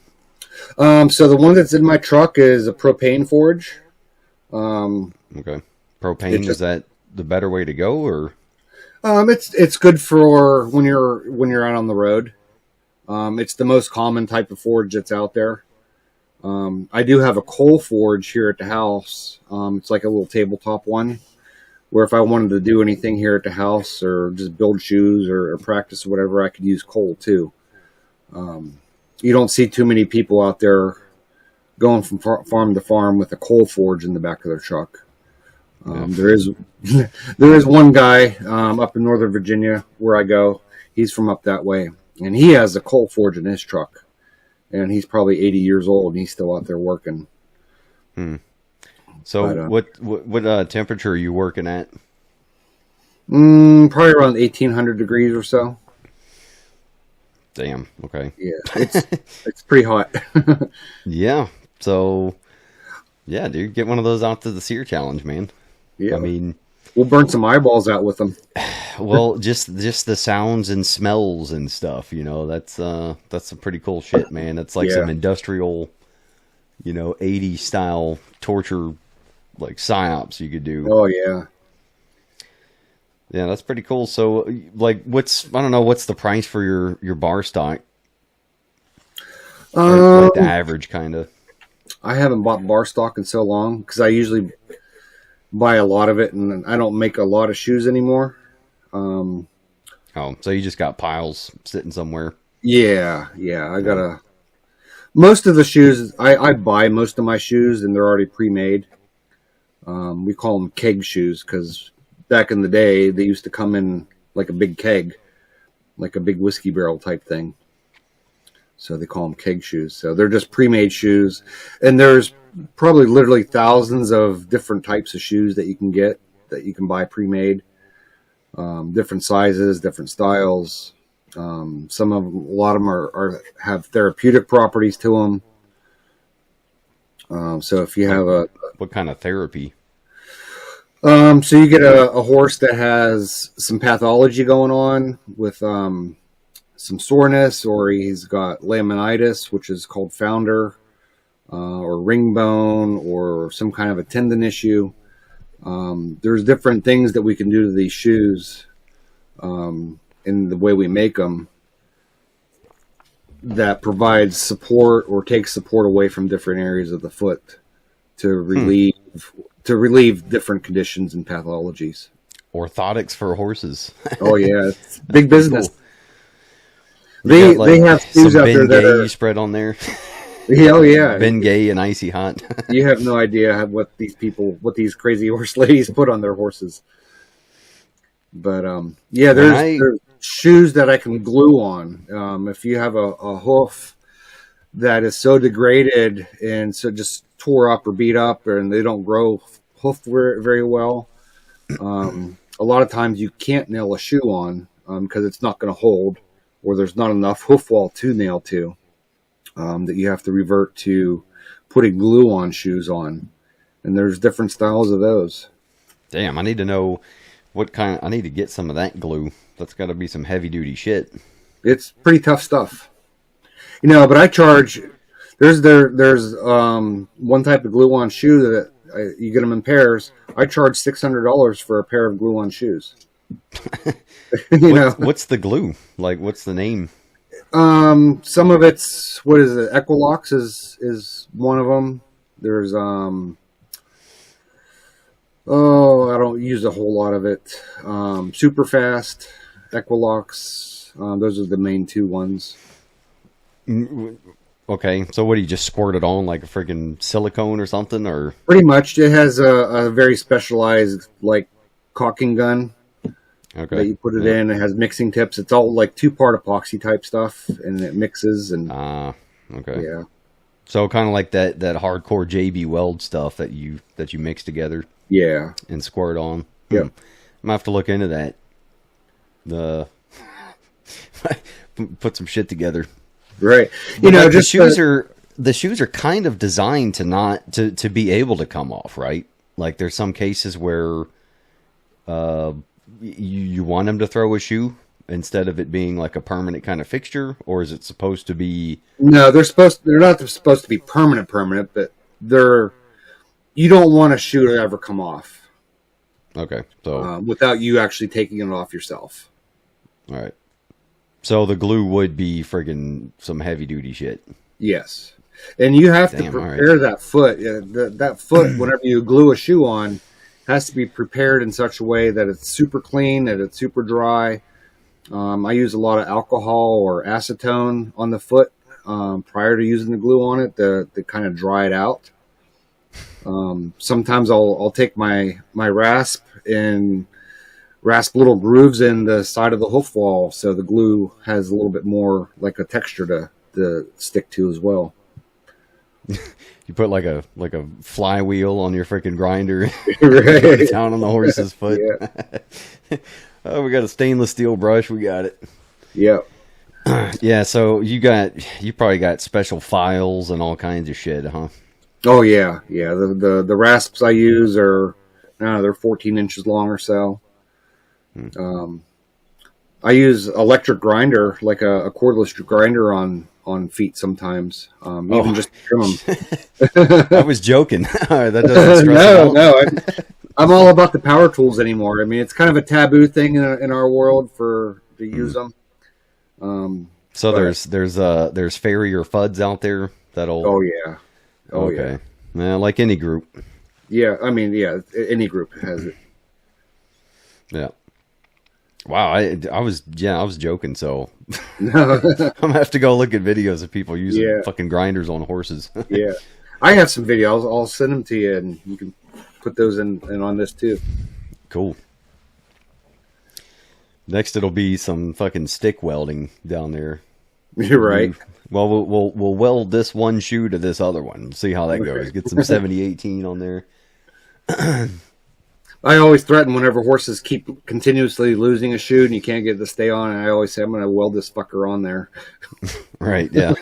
So the one that's in my truck is a propane forge. Okay. Propane, is that the better way to go, or? It's good for when you're out on the road. It's the most common type of forge that's out there. I do have a coal forge here at the house. It's like a little tabletop one, where if I wanted to do anything here at the house or just build shoes or practice or whatever, I could use coal too. You don't see too many people out there going from farm to farm with a coal forge in the back of their truck. There is one guy up in Northern Virginia where I go. He's from up that way, and he has a coal forge in his truck, and he's probably 80 years old, and he's still out there working. So, what temperature are you working at? Probably around 1800 degrees or so. Damn. Okay. Yeah, it's pretty hot. Yeah. So, yeah, dude, get one of those out to the sear challenge, man. Yeah. I mean, we'll burn some eyeballs out with them. Well, just the sounds and smells and stuff, that's some pretty cool shit, man. It's like some industrial, 80s style torture, like psyops you could do. Oh yeah. Yeah, that's pretty cool. So, like, what's the price for your bar stock? Like the average, kind of. I haven't bought bar stock in so long because I usually buy a lot of it, and I don't make a lot of shoes anymore. So you just got piles sitting somewhere? Yeah. I got most of the shoes. I buy most of my shoes, and they're already pre-made. We call them keg shoes because back in the day, they used to come in like a big keg, like a big whiskey barrel type thing. So they call them keg shoes. So they're just pre-made shoes. And there's probably literally thousands of different types of shoes that you can get, that you can buy pre-made. Different sizes, different styles. A lot of them have therapeutic properties to them. So if you have what kind of therapy? So you get a horse that has some pathology going on with some soreness, or he's got laminitis, which is called founder, or ring bone, or some kind of a tendon issue. There's different things that we can do to these shoes in the way we make them that provides support or takes support away from different areas of the foot to relieve different conditions and pathologies. Orthotics for horses. Oh yeah, it's big business. Cool. They have shoes out there that are spread on there. Oh yeah, Bengay and Icy Hot. You have no idea what these crazy horse ladies put on their horses. But there's shoes that I can glue on. If you have a hoof that is so degraded and so just tore up or beat up, and they don't grow hoof very well, a lot of times you can't nail a shoe on because it's not going to hold, or there's not enough hoof wall to nail to, that you have to revert to putting glue on shoes on. And there's different styles of those. Damn, I need to know I need to get some of that glue. That's got to be some heavy duty shit. It's pretty tough stuff. But I charge, there's one type of glue on shoe that you get them in pairs. I charge $600 for a pair of glue on shoes. What's the glue? Like, what's the name? Some of it's, what is it? Equinox is one of them. There's, I don't use a whole lot of it. Super Fast, Equinox, those are the main two ones. Okay, so what do you just squirt it on like a freaking silicone or something, or? Pretty much, it has a very specialized like caulking gun. Okay. That you put it in. It has mixing tips. It's all like 2-part epoxy type stuff, and it mixes and. Okay. Yeah. So kind of like that hardcore JB Weld stuff that you mix together. Yeah. And squirt on. Yeah. I'm gonna have to look into that. Put some shit together. Right. Like the shoes are kind of designed to be able to come off, right? Like there's some cases where you want them to throw a shoe instead of it being like a permanent kind of fixture, or is it supposed to be? No, they're not supposed to be permanent, but you don't want a shoe to ever come off. Okay, so without you actually taking it off yourself. All right. So the glue would be friggin' some heavy duty shit. Yes. And you have to prepare that foot. That foot, whenever you glue a shoe on, has to be prepared in such a way that it's super clean, that it's super dry. I use a lot of alcohol or acetone on the foot prior to using the glue on it to kind of dry it out. Sometimes I'll take my rasp and rasp little grooves in the side of the hoof wall so the glue has a little bit more like a texture to stick to as well. You put like a flywheel on your freaking grinder Right. down on the horse's foot. Yeah. Oh, we got a stainless steel brush. We got it. Yep. Yeah. So you probably got special files and all kinds of shit, huh? Oh yeah. Yeah. The rasps I use they're 14 inches long or so. I use electric grinder, like a cordless grinder on feet sometimes, even just to trim them. I was joking. That doesn't stress No. I'm all about the power tools anymore. I mean, it's kind of a taboo thing in our world to use them. So there's Farrier FUDs out there that'll. Oh yeah. Okay. Yeah, like any group. Yeah, I mean, yeah, any group has it. Yeah. Wow, I was joking. So I'm gonna have to go look at videos of people using fucking grinders on horses. Yeah, I have some videos. I'll send them to you, and you can put those in on this too. Cool. Next, it'll be some fucking stick welding down there. You're right. Well, we'll weld this one shoe to this other one. See how that goes. Get some 70-18 on there. I always threaten whenever horses keep continuously losing a shoe and you can't get it to stay on. And I always say, I'm going to weld this fucker on there. Right. Yeah.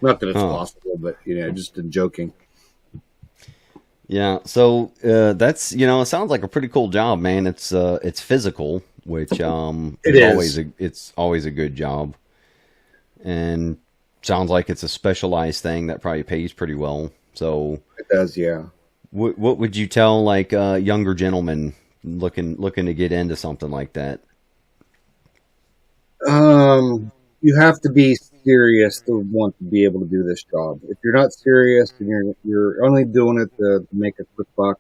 Not that it's possible, but just in joking. Yeah. So that's it sounds like a pretty cool job, man. It's physical, which it's always a good job, and sounds like it's a specialized thing that probably pays pretty well. So it does, yeah. What would you tell like younger gentlemen looking to get into something like that? You have to be serious to want to be able to do this job. If you're not serious and you're only doing it to make a quick buck,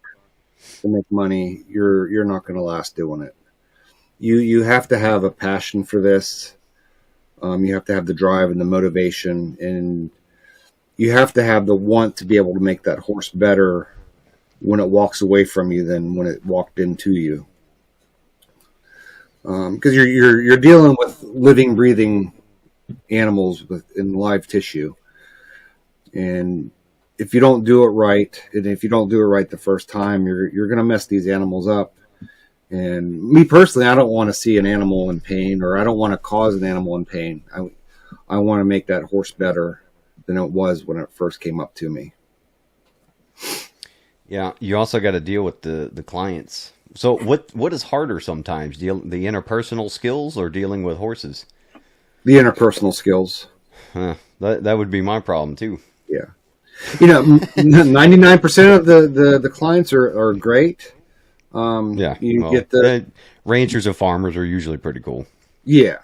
to make money, you're not going to last doing it. You have to have a passion for this. You have to have the drive and the motivation, and you have to have the want to be able to make that horse better when it walks away from you than when it walked into you. Because you're dealing with living, breathing animals in live tissue, and if you don't do it right, and if you don't do it right the first time, you're going to mess these animals up. And me personally, I don't want to see an animal in pain, or I don't want to cause an animal in pain. I want to make that horse better than it was when it first came up to me. Yeah, you also got to deal with the clients. So what is harder sometimes? The interpersonal skills or dealing with horses? The interpersonal skills. Huh. That would be my problem too. Yeah. 99% of the clients are great. Get the ranchers and farmers are usually pretty cool. Yeah.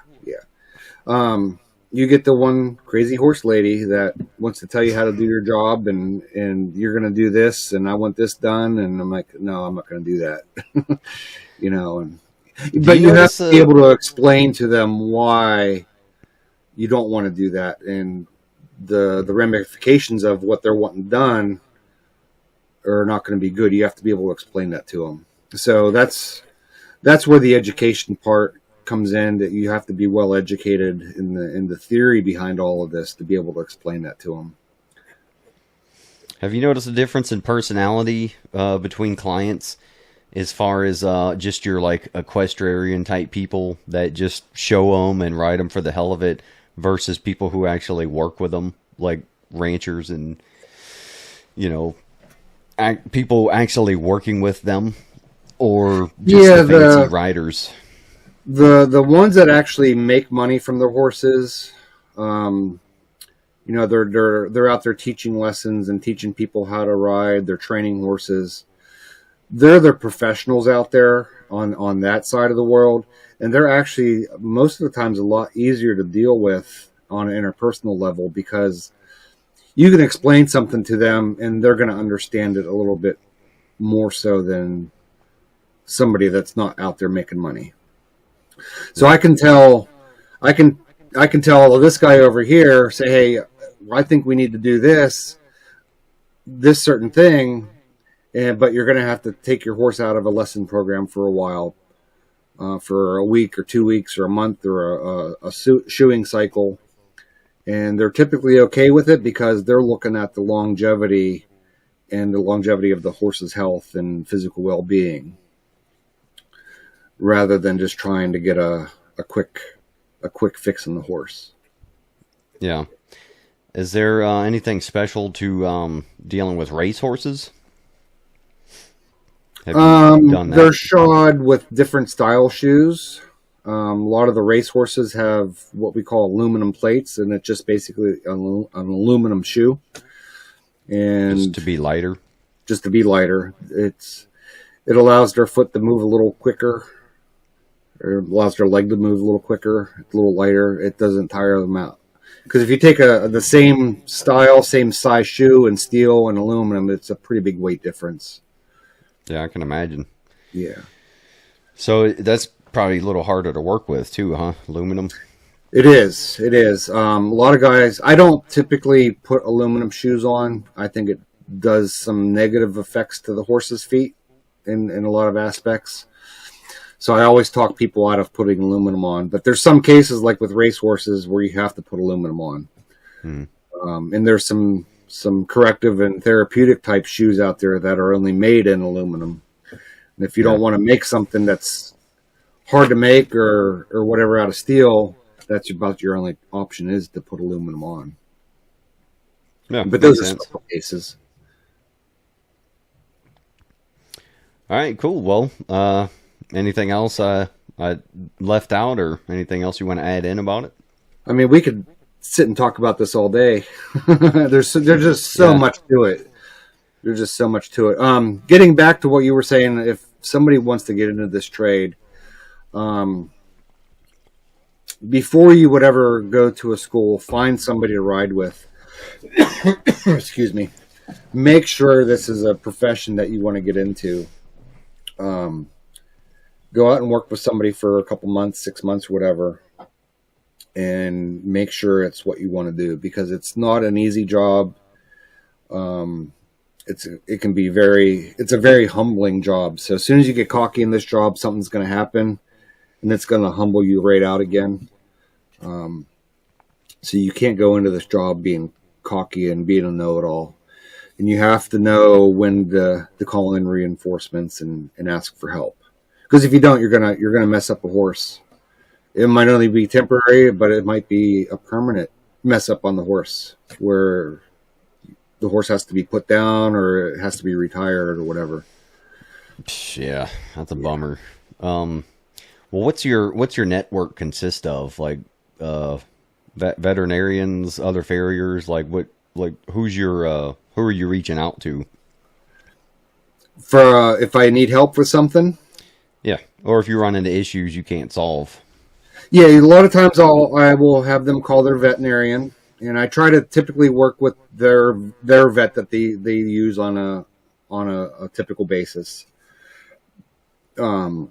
You get the one crazy horse lady that wants to tell you how to do your job, and you're going to do this, and I want this done, and I'm like, no, I'm not going to do that. But you have to be able to explain to them why you don't want to do that, and the ramifications of what they're wanting done are not going to be good. You have to be able to explain that to them. So that's where the education part comes in, that you have to be well educated in the theory behind all of this to be able to explain that to them. Have you noticed a difference in personality between clients as far as just your like equestrian type people that just show them and ride them for the hell of it versus people who actually work with them, like ranchers and people actually working with them, or just the fancy riders? The ones that actually make money from their horses, they're out there teaching lessons and teaching people how to ride. They're training horses. They're the professionals out there on that side of the world, and they're actually most of the times a lot easier to deal with on an interpersonal level, because you can explain something to them and they're going to understand it a little bit more so than somebody that's not out there making money. So I can tell this guy over here, say, hey, I think we need to do this certain thing, but you're going to have to take your horse out of a lesson program for a while, for a week or 2 weeks or a month or a shoeing cycle. And they're typically okay with it because they're looking at the longevity and the longevity of the horse's health and physical well-being, rather than just trying to get a quick fix on the horse. Yeah. Is there anything special to dealing with race horses? Have you done that? They're shod with different style shoes. A lot of the race horses have what we call aluminum plates, and it's just basically an aluminum shoe. And just to be lighter. It allows their foot to move a little quicker. Or allows their leg to move a little quicker. It's a little lighter. It doesn't tire them out. Because if you take the same style, same size shoe and steel and aluminum, it's a pretty big weight difference. Yeah, I can imagine. Yeah. So that's probably a little harder to work with too, huh? Aluminum. It is. A lot of guys, I don't typically put aluminum shoes on. I think it does some negative effects to the horse's feet in a lot of aspects. So I always talk people out of putting aluminum on. But there's some cases, like with race horses, where you have to put aluminum on. And there's some corrective and therapeutic type shoes out there that are only made in aluminum. And if you don't want to make something that's hard to make or whatever out of steel, that's about your only option, is to put aluminum on. Yeah, but those are special cases. All right, cool. Well, anything else I left out, or anything else you want to add in about it? I mean, we could sit and talk about this all day. There's just so much to it. There's just so much to it. Getting back to what you were saying, if somebody wants to get into this trade, before you would ever go to a school, find somebody to ride with. Excuse me. Make sure this is a profession that you want to get into. Go out and work with somebody for a couple months, 6 months, whatever, and make sure it's what you want to do, because it's not an easy job. It's a very humbling job. So as soon as you get cocky in this job, something's going to happen, and it's going to humble you right out again. So you can't go into this job being cocky and being a know-it-all. And you have to know when to call in reinforcements and ask for help. Because if you don't, you're gonna mess up a horse. It might only be temporary, but it might be a permanent mess up on the horse, where the horse has to be put down or it has to be retired or whatever. Yeah, that's a bummer. Well, what's your network consist of? Like veterinarians, other farriers? Who are you reaching out to? For if I need help with something? Yeah, or if you run into issues you can't solve. Yeah, a lot of times I will have them call their veterinarian, and I try to typically work with their vet that they use on a typical basis. A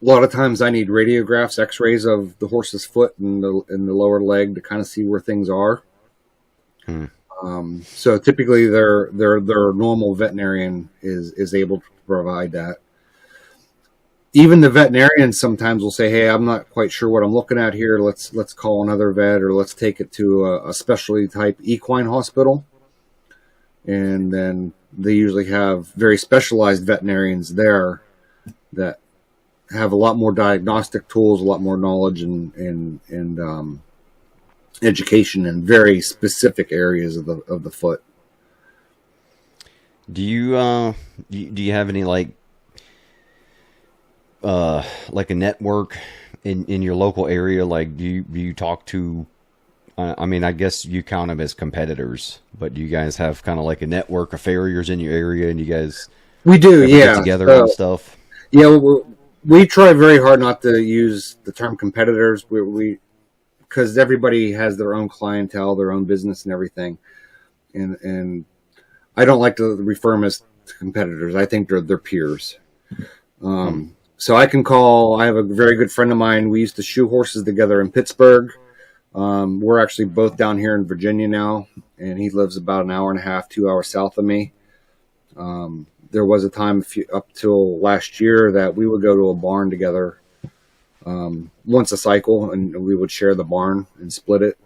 lot of times I need radiographs, X-rays of the horse's foot and the lower leg to kind of see where things are. So typically their normal veterinarian is able to provide that. Even the veterinarians sometimes will say, hey, I'm not quite sure what I'm looking at here. Let's call another vet, or let's take it to a specialty type equine hospital. And then they usually have very specialized veterinarians there that have a lot more diagnostic tools, a lot more knowledge and education in very specific areas of the foot. Do you have any like a network in your local area, like, do you talk to? I mean, I guess you count them as competitors, but do you guys have kind of like a network of farriers in your area, and you guys We do, ever yeah. get together on stuff? Yeah, we try very hard not to use the term competitors. Because everybody has their own clientele, their own business, and everything, and I don't like to refer them as competitors. I think they're peers. So I can call. I have a very good friend of mine. We used to shoe horses together in Pittsburgh. We're actually both down here in Virginia now, and he lives about an hour and a half, 2 hours south of me. There was a time up till last year that we would go to a barn together once a cycle, and we would share the barn and split it.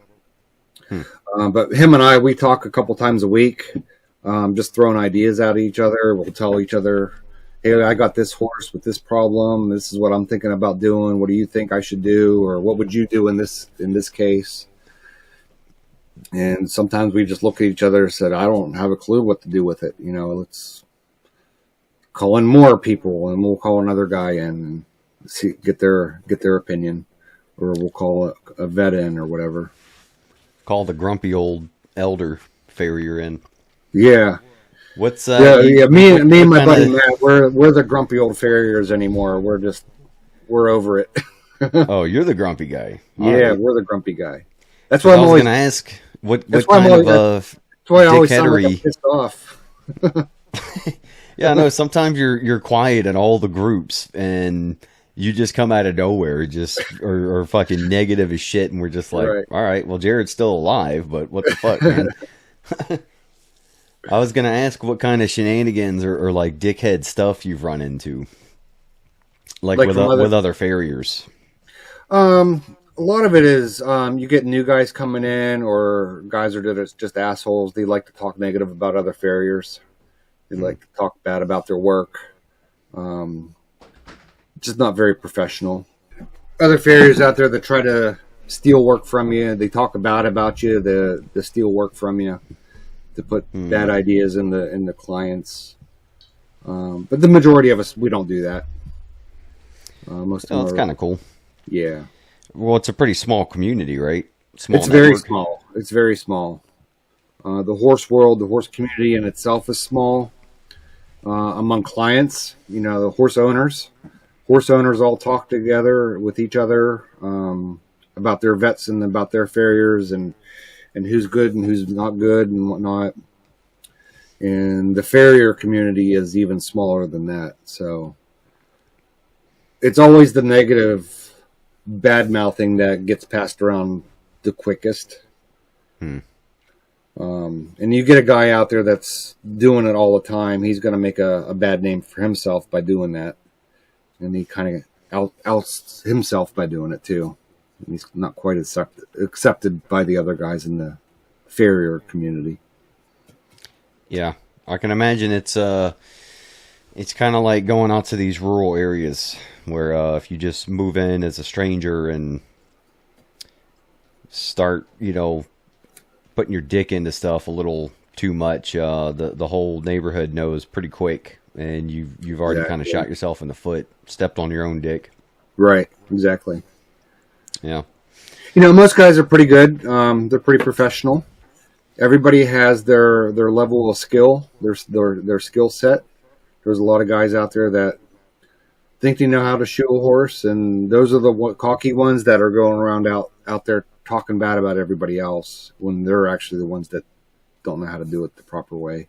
But him and I, we talk a couple times a week, just throwing ideas at each other. We'll tell each other, hey, I got this horse with this problem. This is what I'm thinking about doing. What do you think I should do? Or what would you do in this case? And sometimes we just look at each other and said, I don't have a clue what to do with it. You know, let's call in more people, and we'll call another guy in and see, get their opinion, or we'll call a vet in or whatever. Call the grumpy old elder farrier in. Yeah. What's Me and my buddy Matt, we're the grumpy old farriers anymore. We're over it. Oh, you're the grumpy guy. Yeah, we're the grumpy guy. That's what I was going to ask. What kind of that's why I always sound like dickheadery? I'm pissed off. Yeah, I know. Sometimes you're quiet in all the groups, and you just come out of nowhere, or fucking negative as shit, and we're just like, Right. all right, well, Jared's still alive, but what the fuck, man? I was gonna ask what kind of shenanigans or like dickhead stuff you've run into, like with other farriers. A lot of it is you get new guys coming in, or guys are just assholes. They like to talk negative about other farriers. They like to talk bad about their work. Just not very professional. Other farriers out there that try to steal work from you. They talk about you. The steal work from you to put bad ideas in the clients. But the majority of us, we don't do that. Most of them That's kind of cool. Yeah. Well, it's a pretty small community, right? It's very small. It's very small. The horse world, the horse community in itself is small. Among clients, the horse owners all talk together with each other about their vets and about their farriers and who's good and who's not good and whatnot. And the farrier community is even smaller than that. So it's always the negative bad mouthing that gets passed around the quickest. And you get a guy out there that's doing it all the time, he's going to make a bad name for himself by doing that. And he kind of outs himself by doing it too. And he's not quite accepted by the other guys in the farrier community. Yeah, I can imagine it's kind of like going out to these rural areas where if you just move in as a stranger and start, putting your dick into stuff a little too much, the whole neighborhood knows pretty quick, and you've already kind of shot yourself in the foot, stepped on your own dick. Right, exactly. Yeah. Most guys are pretty good. They're pretty professional. Everybody has their level of skill, their skill set. There's a lot of guys out there that think they know how to shoe a horse, and those are the cocky ones that are going around out there talking bad about everybody else when they're actually the ones that don't know how to do it the proper way.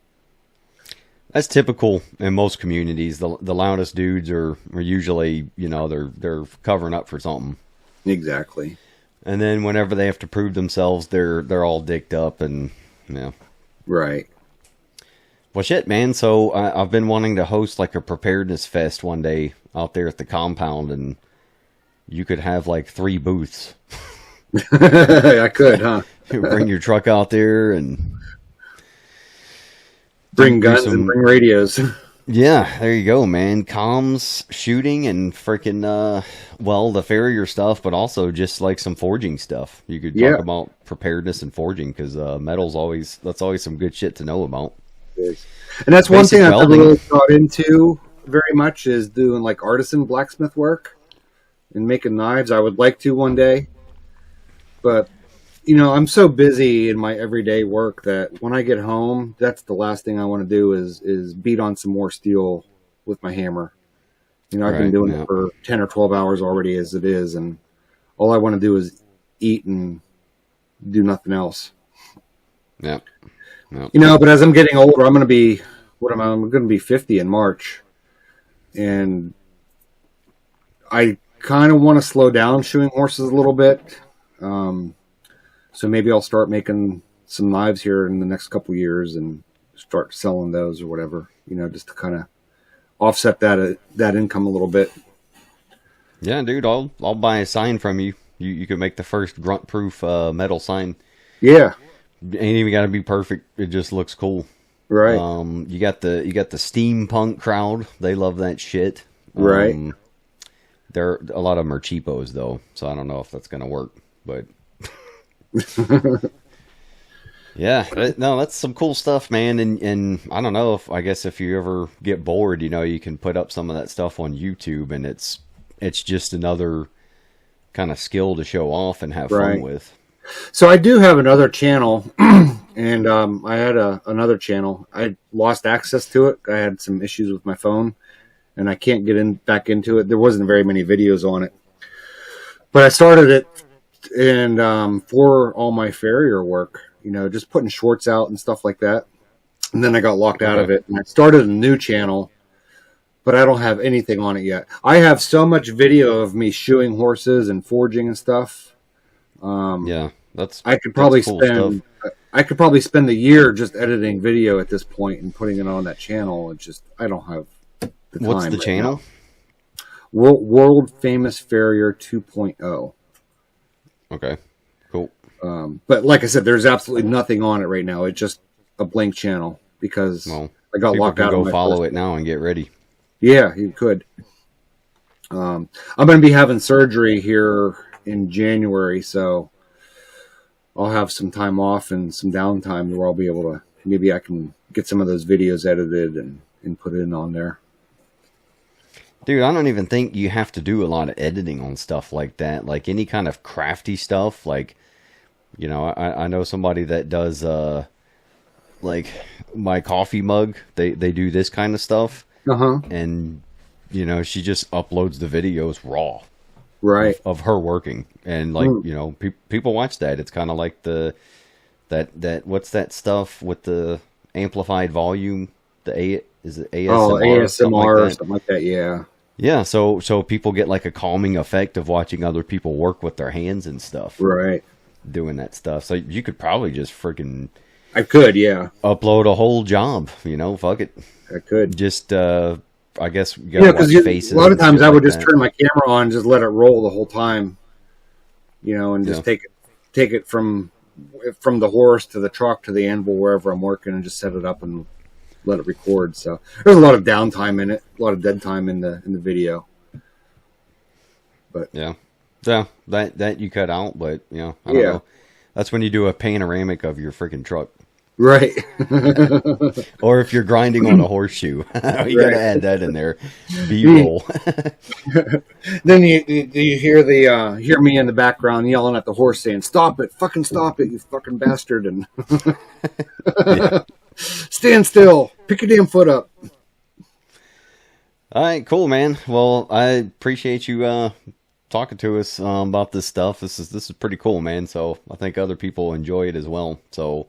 That's typical in most communities. The loudest dudes are usually, they're covering up for something. Exactly. And then whenever they have to prove themselves, they're all dicked up and Right. Well, shit, man. So I've been wanting to host like a preparedness fest one day out there at the compound, and you could have like 3 booths. I could, huh? Bring your truck out there and bring guns and bring radios. Yeah, there you go, man. Comms, shooting, and freaking, the farrier stuff, but also just like some forging stuff. You could talk about preparedness and forging, because that's always some good shit to know about. And that's one thing I've never really got into very much, is doing like artisan blacksmith work. and making knives. I would like to one day, but you know, I'm so busy in my everyday work that when I get home, that's the last thing I want to do is beat on some more steel with my hammer. You know, I've been doing it for 10 or 12 hours already as it is, and all I want to do is eat and do nothing else. Yeah. You know, but as I'm getting older, I'm going to be, I'm going to be 50 in March. And I kind of want to slow down shoeing horses a little bit. So maybe I'll start making some knives here in the next couple years and start selling those or whatever, you know, just to kind of offset that income a little bit. Yeah, dude, I'll buy a sign from you. You could make the first grunt proof metal sign. Yeah. Ain't even got to be perfect. It just looks cool. Right. You got the steampunk crowd. They love that shit. Right. There a lot of them are cheapos though, so I don't know if that's gonna work. But yeah, no, that's some cool stuff, man. And I don't know I guess if you ever get bored, you know, you can put up some of that stuff on YouTube, and it's just another kind of skill to show off and have fun with. So I do have another channel, and I had another channel. I lost access to it. I had some issues with my phone, and I can't get back into it. There wasn't very many videos on it, but I started it, and for all my Farrier work, you know, just putting shorts out and stuff like that. And then I got locked out of it, and I started a new channel, but I don't have anything on it yet. I have so much video of me shoeing horses and forging and stuff. Yeah, I could probably cool spend stuff. I could probably spend a year just editing video at this point and putting it on that channel. It's just I don't have the time. What's the channel? World Famous Farrier 2.0. Okay, cool. But like I said, there's absolutely nothing on it right now. It's just a blank channel because I got locked out. Go follow it now and get ready. Yeah, you could. I'm going to be having surgery here in January, so I'll have some time off and some downtime where I'll be able to, maybe I can get some of those videos edited and put it on there. Dude, I don't even think you have to do a lot of editing on stuff like that. Like any kind of crafty stuff, like, you know, I know somebody that does, like my coffee mug, they do this kind of stuff. And, you know, she just uploads the videos raw. Right. Of her working. And like, you know, people watch that. It's kind of like that what's that stuff with the amplified volume? Is it ASMR? Oh, ASMR or something like that. Yeah. Yeah. So people get like a calming effect of watching other people work with their hands and stuff. Right. Doing that stuff. So you could probably just freaking. I could, yeah. Upload a whole job, you know, fuck it. I could. Just, I guess you gotta watch faces. A lot of times I would just turn my camera on and just let it roll the whole time, you know, and just take it from the horse to the truck to the anvil, wherever I'm working, and just set it up and let it record. So there's a lot of downtime in it, a lot of dead time in the video. But yeah, that you cut out, but you know, I don't know. That's when you do a panoramic of your freaking truck. Right. Or if you're grinding on a horseshoe, you gotta add that in there. B-roll. Then you hear me in the background yelling at the horse saying, "Stop it, fucking stop it, you fucking bastard." And stand still, pick your damn foot up. All right, cool, man. Well, I appreciate you talking to us about this stuff. This is pretty cool, man. So I think other people enjoy it as well. So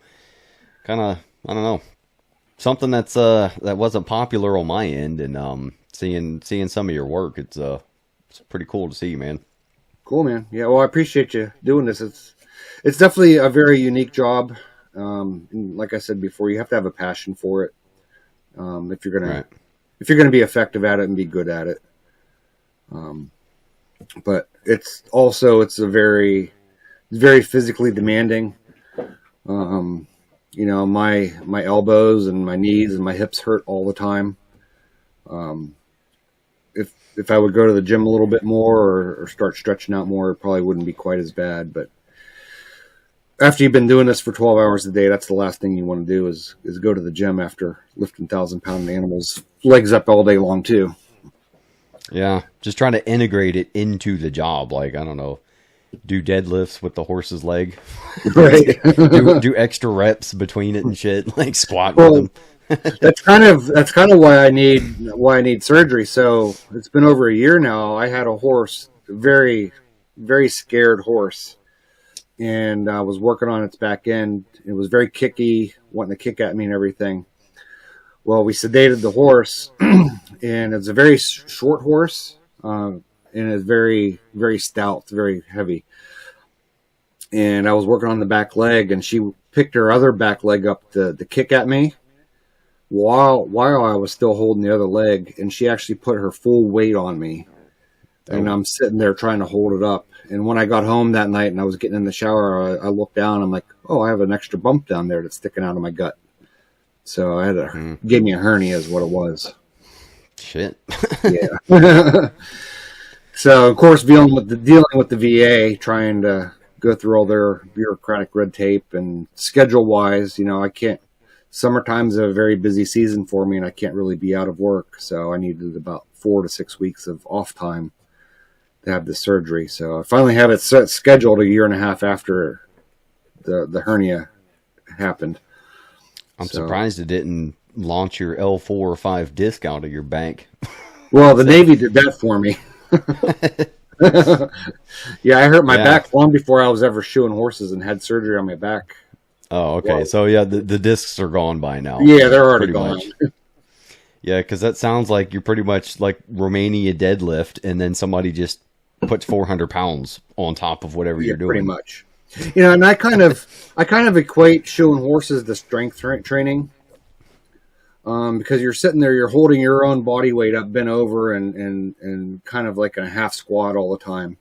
kind of, I don't know, something that wasn't popular on my end, and seeing some of your work, it's pretty cool to see, man. Cool, man. Yeah, well, I appreciate you doing this. It's definitely a very unique job. And like I said before, you have to have a passion for it if you're gonna be effective at it and be good at it. But it's very physically demanding. You know, my elbows and my knees and my hips hurt all the time. If I would go to the gym a little bit more or start stretching out more, it probably wouldn't be quite as bad. But after you've been doing this for 12 hours a day, that's the last thing you want to do is go to the gym after lifting 1,000-pound animals' legs up all day long too. Yeah, just trying to integrate it into the job. Like, I don't know, do deadlifts with the horse's leg, Right. do extra reps between it and shit, like squat with Well, them. that's kind of why I need surgery. So it's been over a year now. I had a horse, very, very scared horse, and I was working on its back end. It was very kicky, wanting to kick at me and everything. Well, we sedated the horse, and it's a very short horse, and it's very, very stout, very heavy. And I was working on the back leg, and she picked her other back leg up to kick at me while I was still holding the other leg, and she actually put her full weight on me. And I'm sitting there trying to hold it up. And when I got home that night and I was getting in the shower, I looked down. I'm like, oh, I have an extra bump down there that's sticking out of my gut. So I had gave me a hernia is what it was. Shit. Yeah. So of course dealing with the VA, trying to go through all their bureaucratic red tape, and schedule wise, I can't. Summertime's a very busy season for me, and I can't really be out of work. So I needed about 4 to 6 weeks of off time to have the surgery. So I finally have it scheduled a year and a half after the hernia happened. I'm surprised it didn't launch your L4 or 5 disc out of your bank. Well, the Navy did that for me. Yeah, I hurt my back long before I was ever shoeing horses and had surgery on my back. Oh, okay. Well, so, yeah, the discs are gone by now. Yeah, they're already gone. Yeah, because that sounds like you're pretty much like Romania deadlift, and then somebody just puts 400 pounds on top of whatever you're doing. Pretty much. And I kind of equate shoeing horses to strength training, because you're sitting there, you're holding your own body weight up, bent over, and kind of like in a half squat all the time.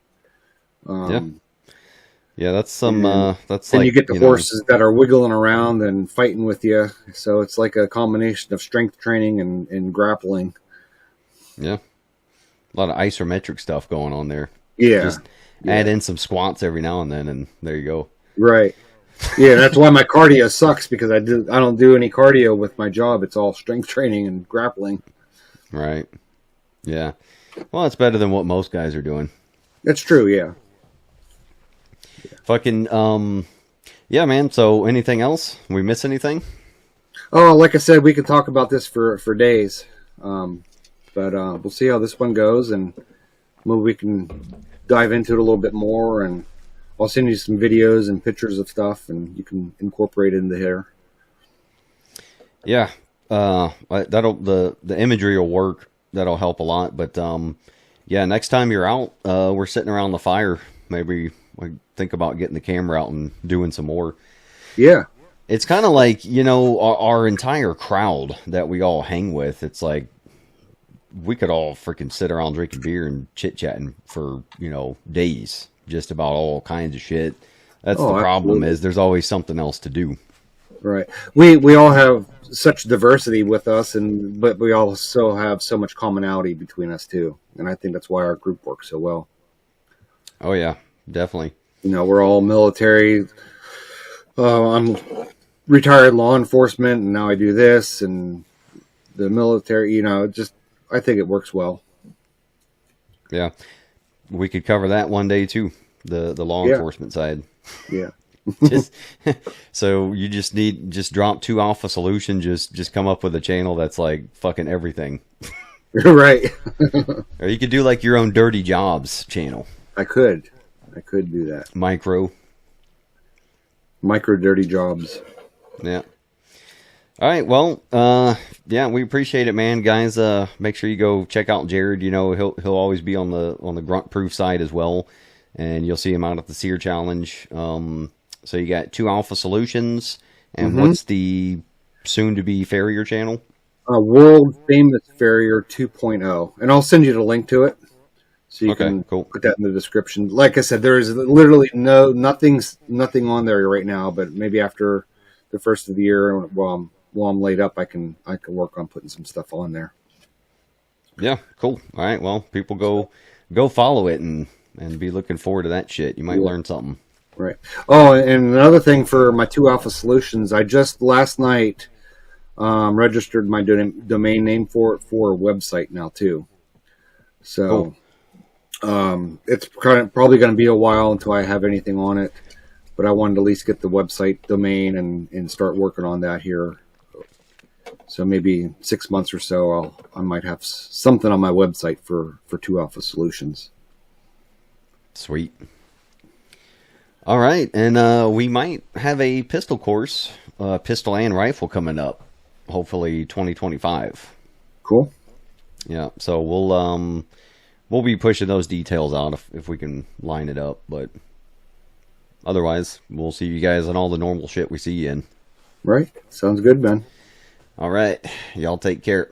Yeah, that's some. That's and like you get the horses that are wiggling around and fighting with you, so it's like a combination of strength training and grappling. Yeah, a lot of isometric stuff going on there. Yeah. Just add in some squats every now and then, and there you go. Right. Yeah, that's why my cardio sucks, because I don't do any cardio with my job. It's all strength training and grappling. Right. Yeah. Well, it's better than what most guys are doing. That's true. Yeah. Fucking yeah, man. So anything else? We miss anything? Oh, like I said, we could talk about this for days. But we'll see how this one goes, and maybe we can dive into it a little bit more, and I'll send you some videos and pictures of stuff, and you can incorporate it into here. Yeah. That'll the imagery will work. That'll help a lot. But yeah, next time you're out, we're sitting around the fire, maybe we think about getting the camera out and doing some more. Yeah. It's kind of like, our entire crowd that we all hang with. It's like we could all freaking sit around drinking beer and chit-chatting for, days, just about all kinds of shit. That's the problem, absolutely. Is there's always something else to do. Right. We all have such diversity with us, but we also have so much commonality between us too. And I think that's why our group works so well. Oh yeah, definitely. We're all military. I'm retired law enforcement, and now I do this, and the military, I think it works well. Yeah. We could cover that one day too. The law enforcement side. Yeah. So you just drop 2 Alpha Solution, just come up with a channel that's like fucking everything. Right. Or you could do like your own Dirty Jobs channel. I could do that. Micro Dirty Jobs. Yeah. All right. Well, yeah, we appreciate it, man. Guys, make sure you go check out Jared. He'll always be on the Grunt Proof side as well, and you'll see him out at the Sear Challenge. So you got 2 Alpha Solutions, and what's the soon-to-be Farrier channel? World Famous Farrier 2.0, and I'll send you the link to it, so you can put that in the description. Like I said, there is literally nothing on there right now, but maybe after the first of the year, while I'm laid up, I can work on putting some stuff on there. Yeah, cool. All right, well, people go follow it and be looking forward to that shit. You might learn something. Right. Oh, and another thing for my 2 Alpha Solutions, I just last night registered my domain name for a website now too. So it's probably going to be a while until I have anything on it, but I wanted to at least get the website domain and start working on that here. So maybe 6 months or so, I might have something on my website for 2 Alpha Solutions. Sweet. All right, and we might have a pistol course, pistol and rifle coming up, hopefully 2025. Cool. Yeah, so we'll be pushing those details out if we can line it up, but otherwise, we'll see you guys in all the normal shit we see you in. Right. Sounds good, Ben. All right, y'all take care.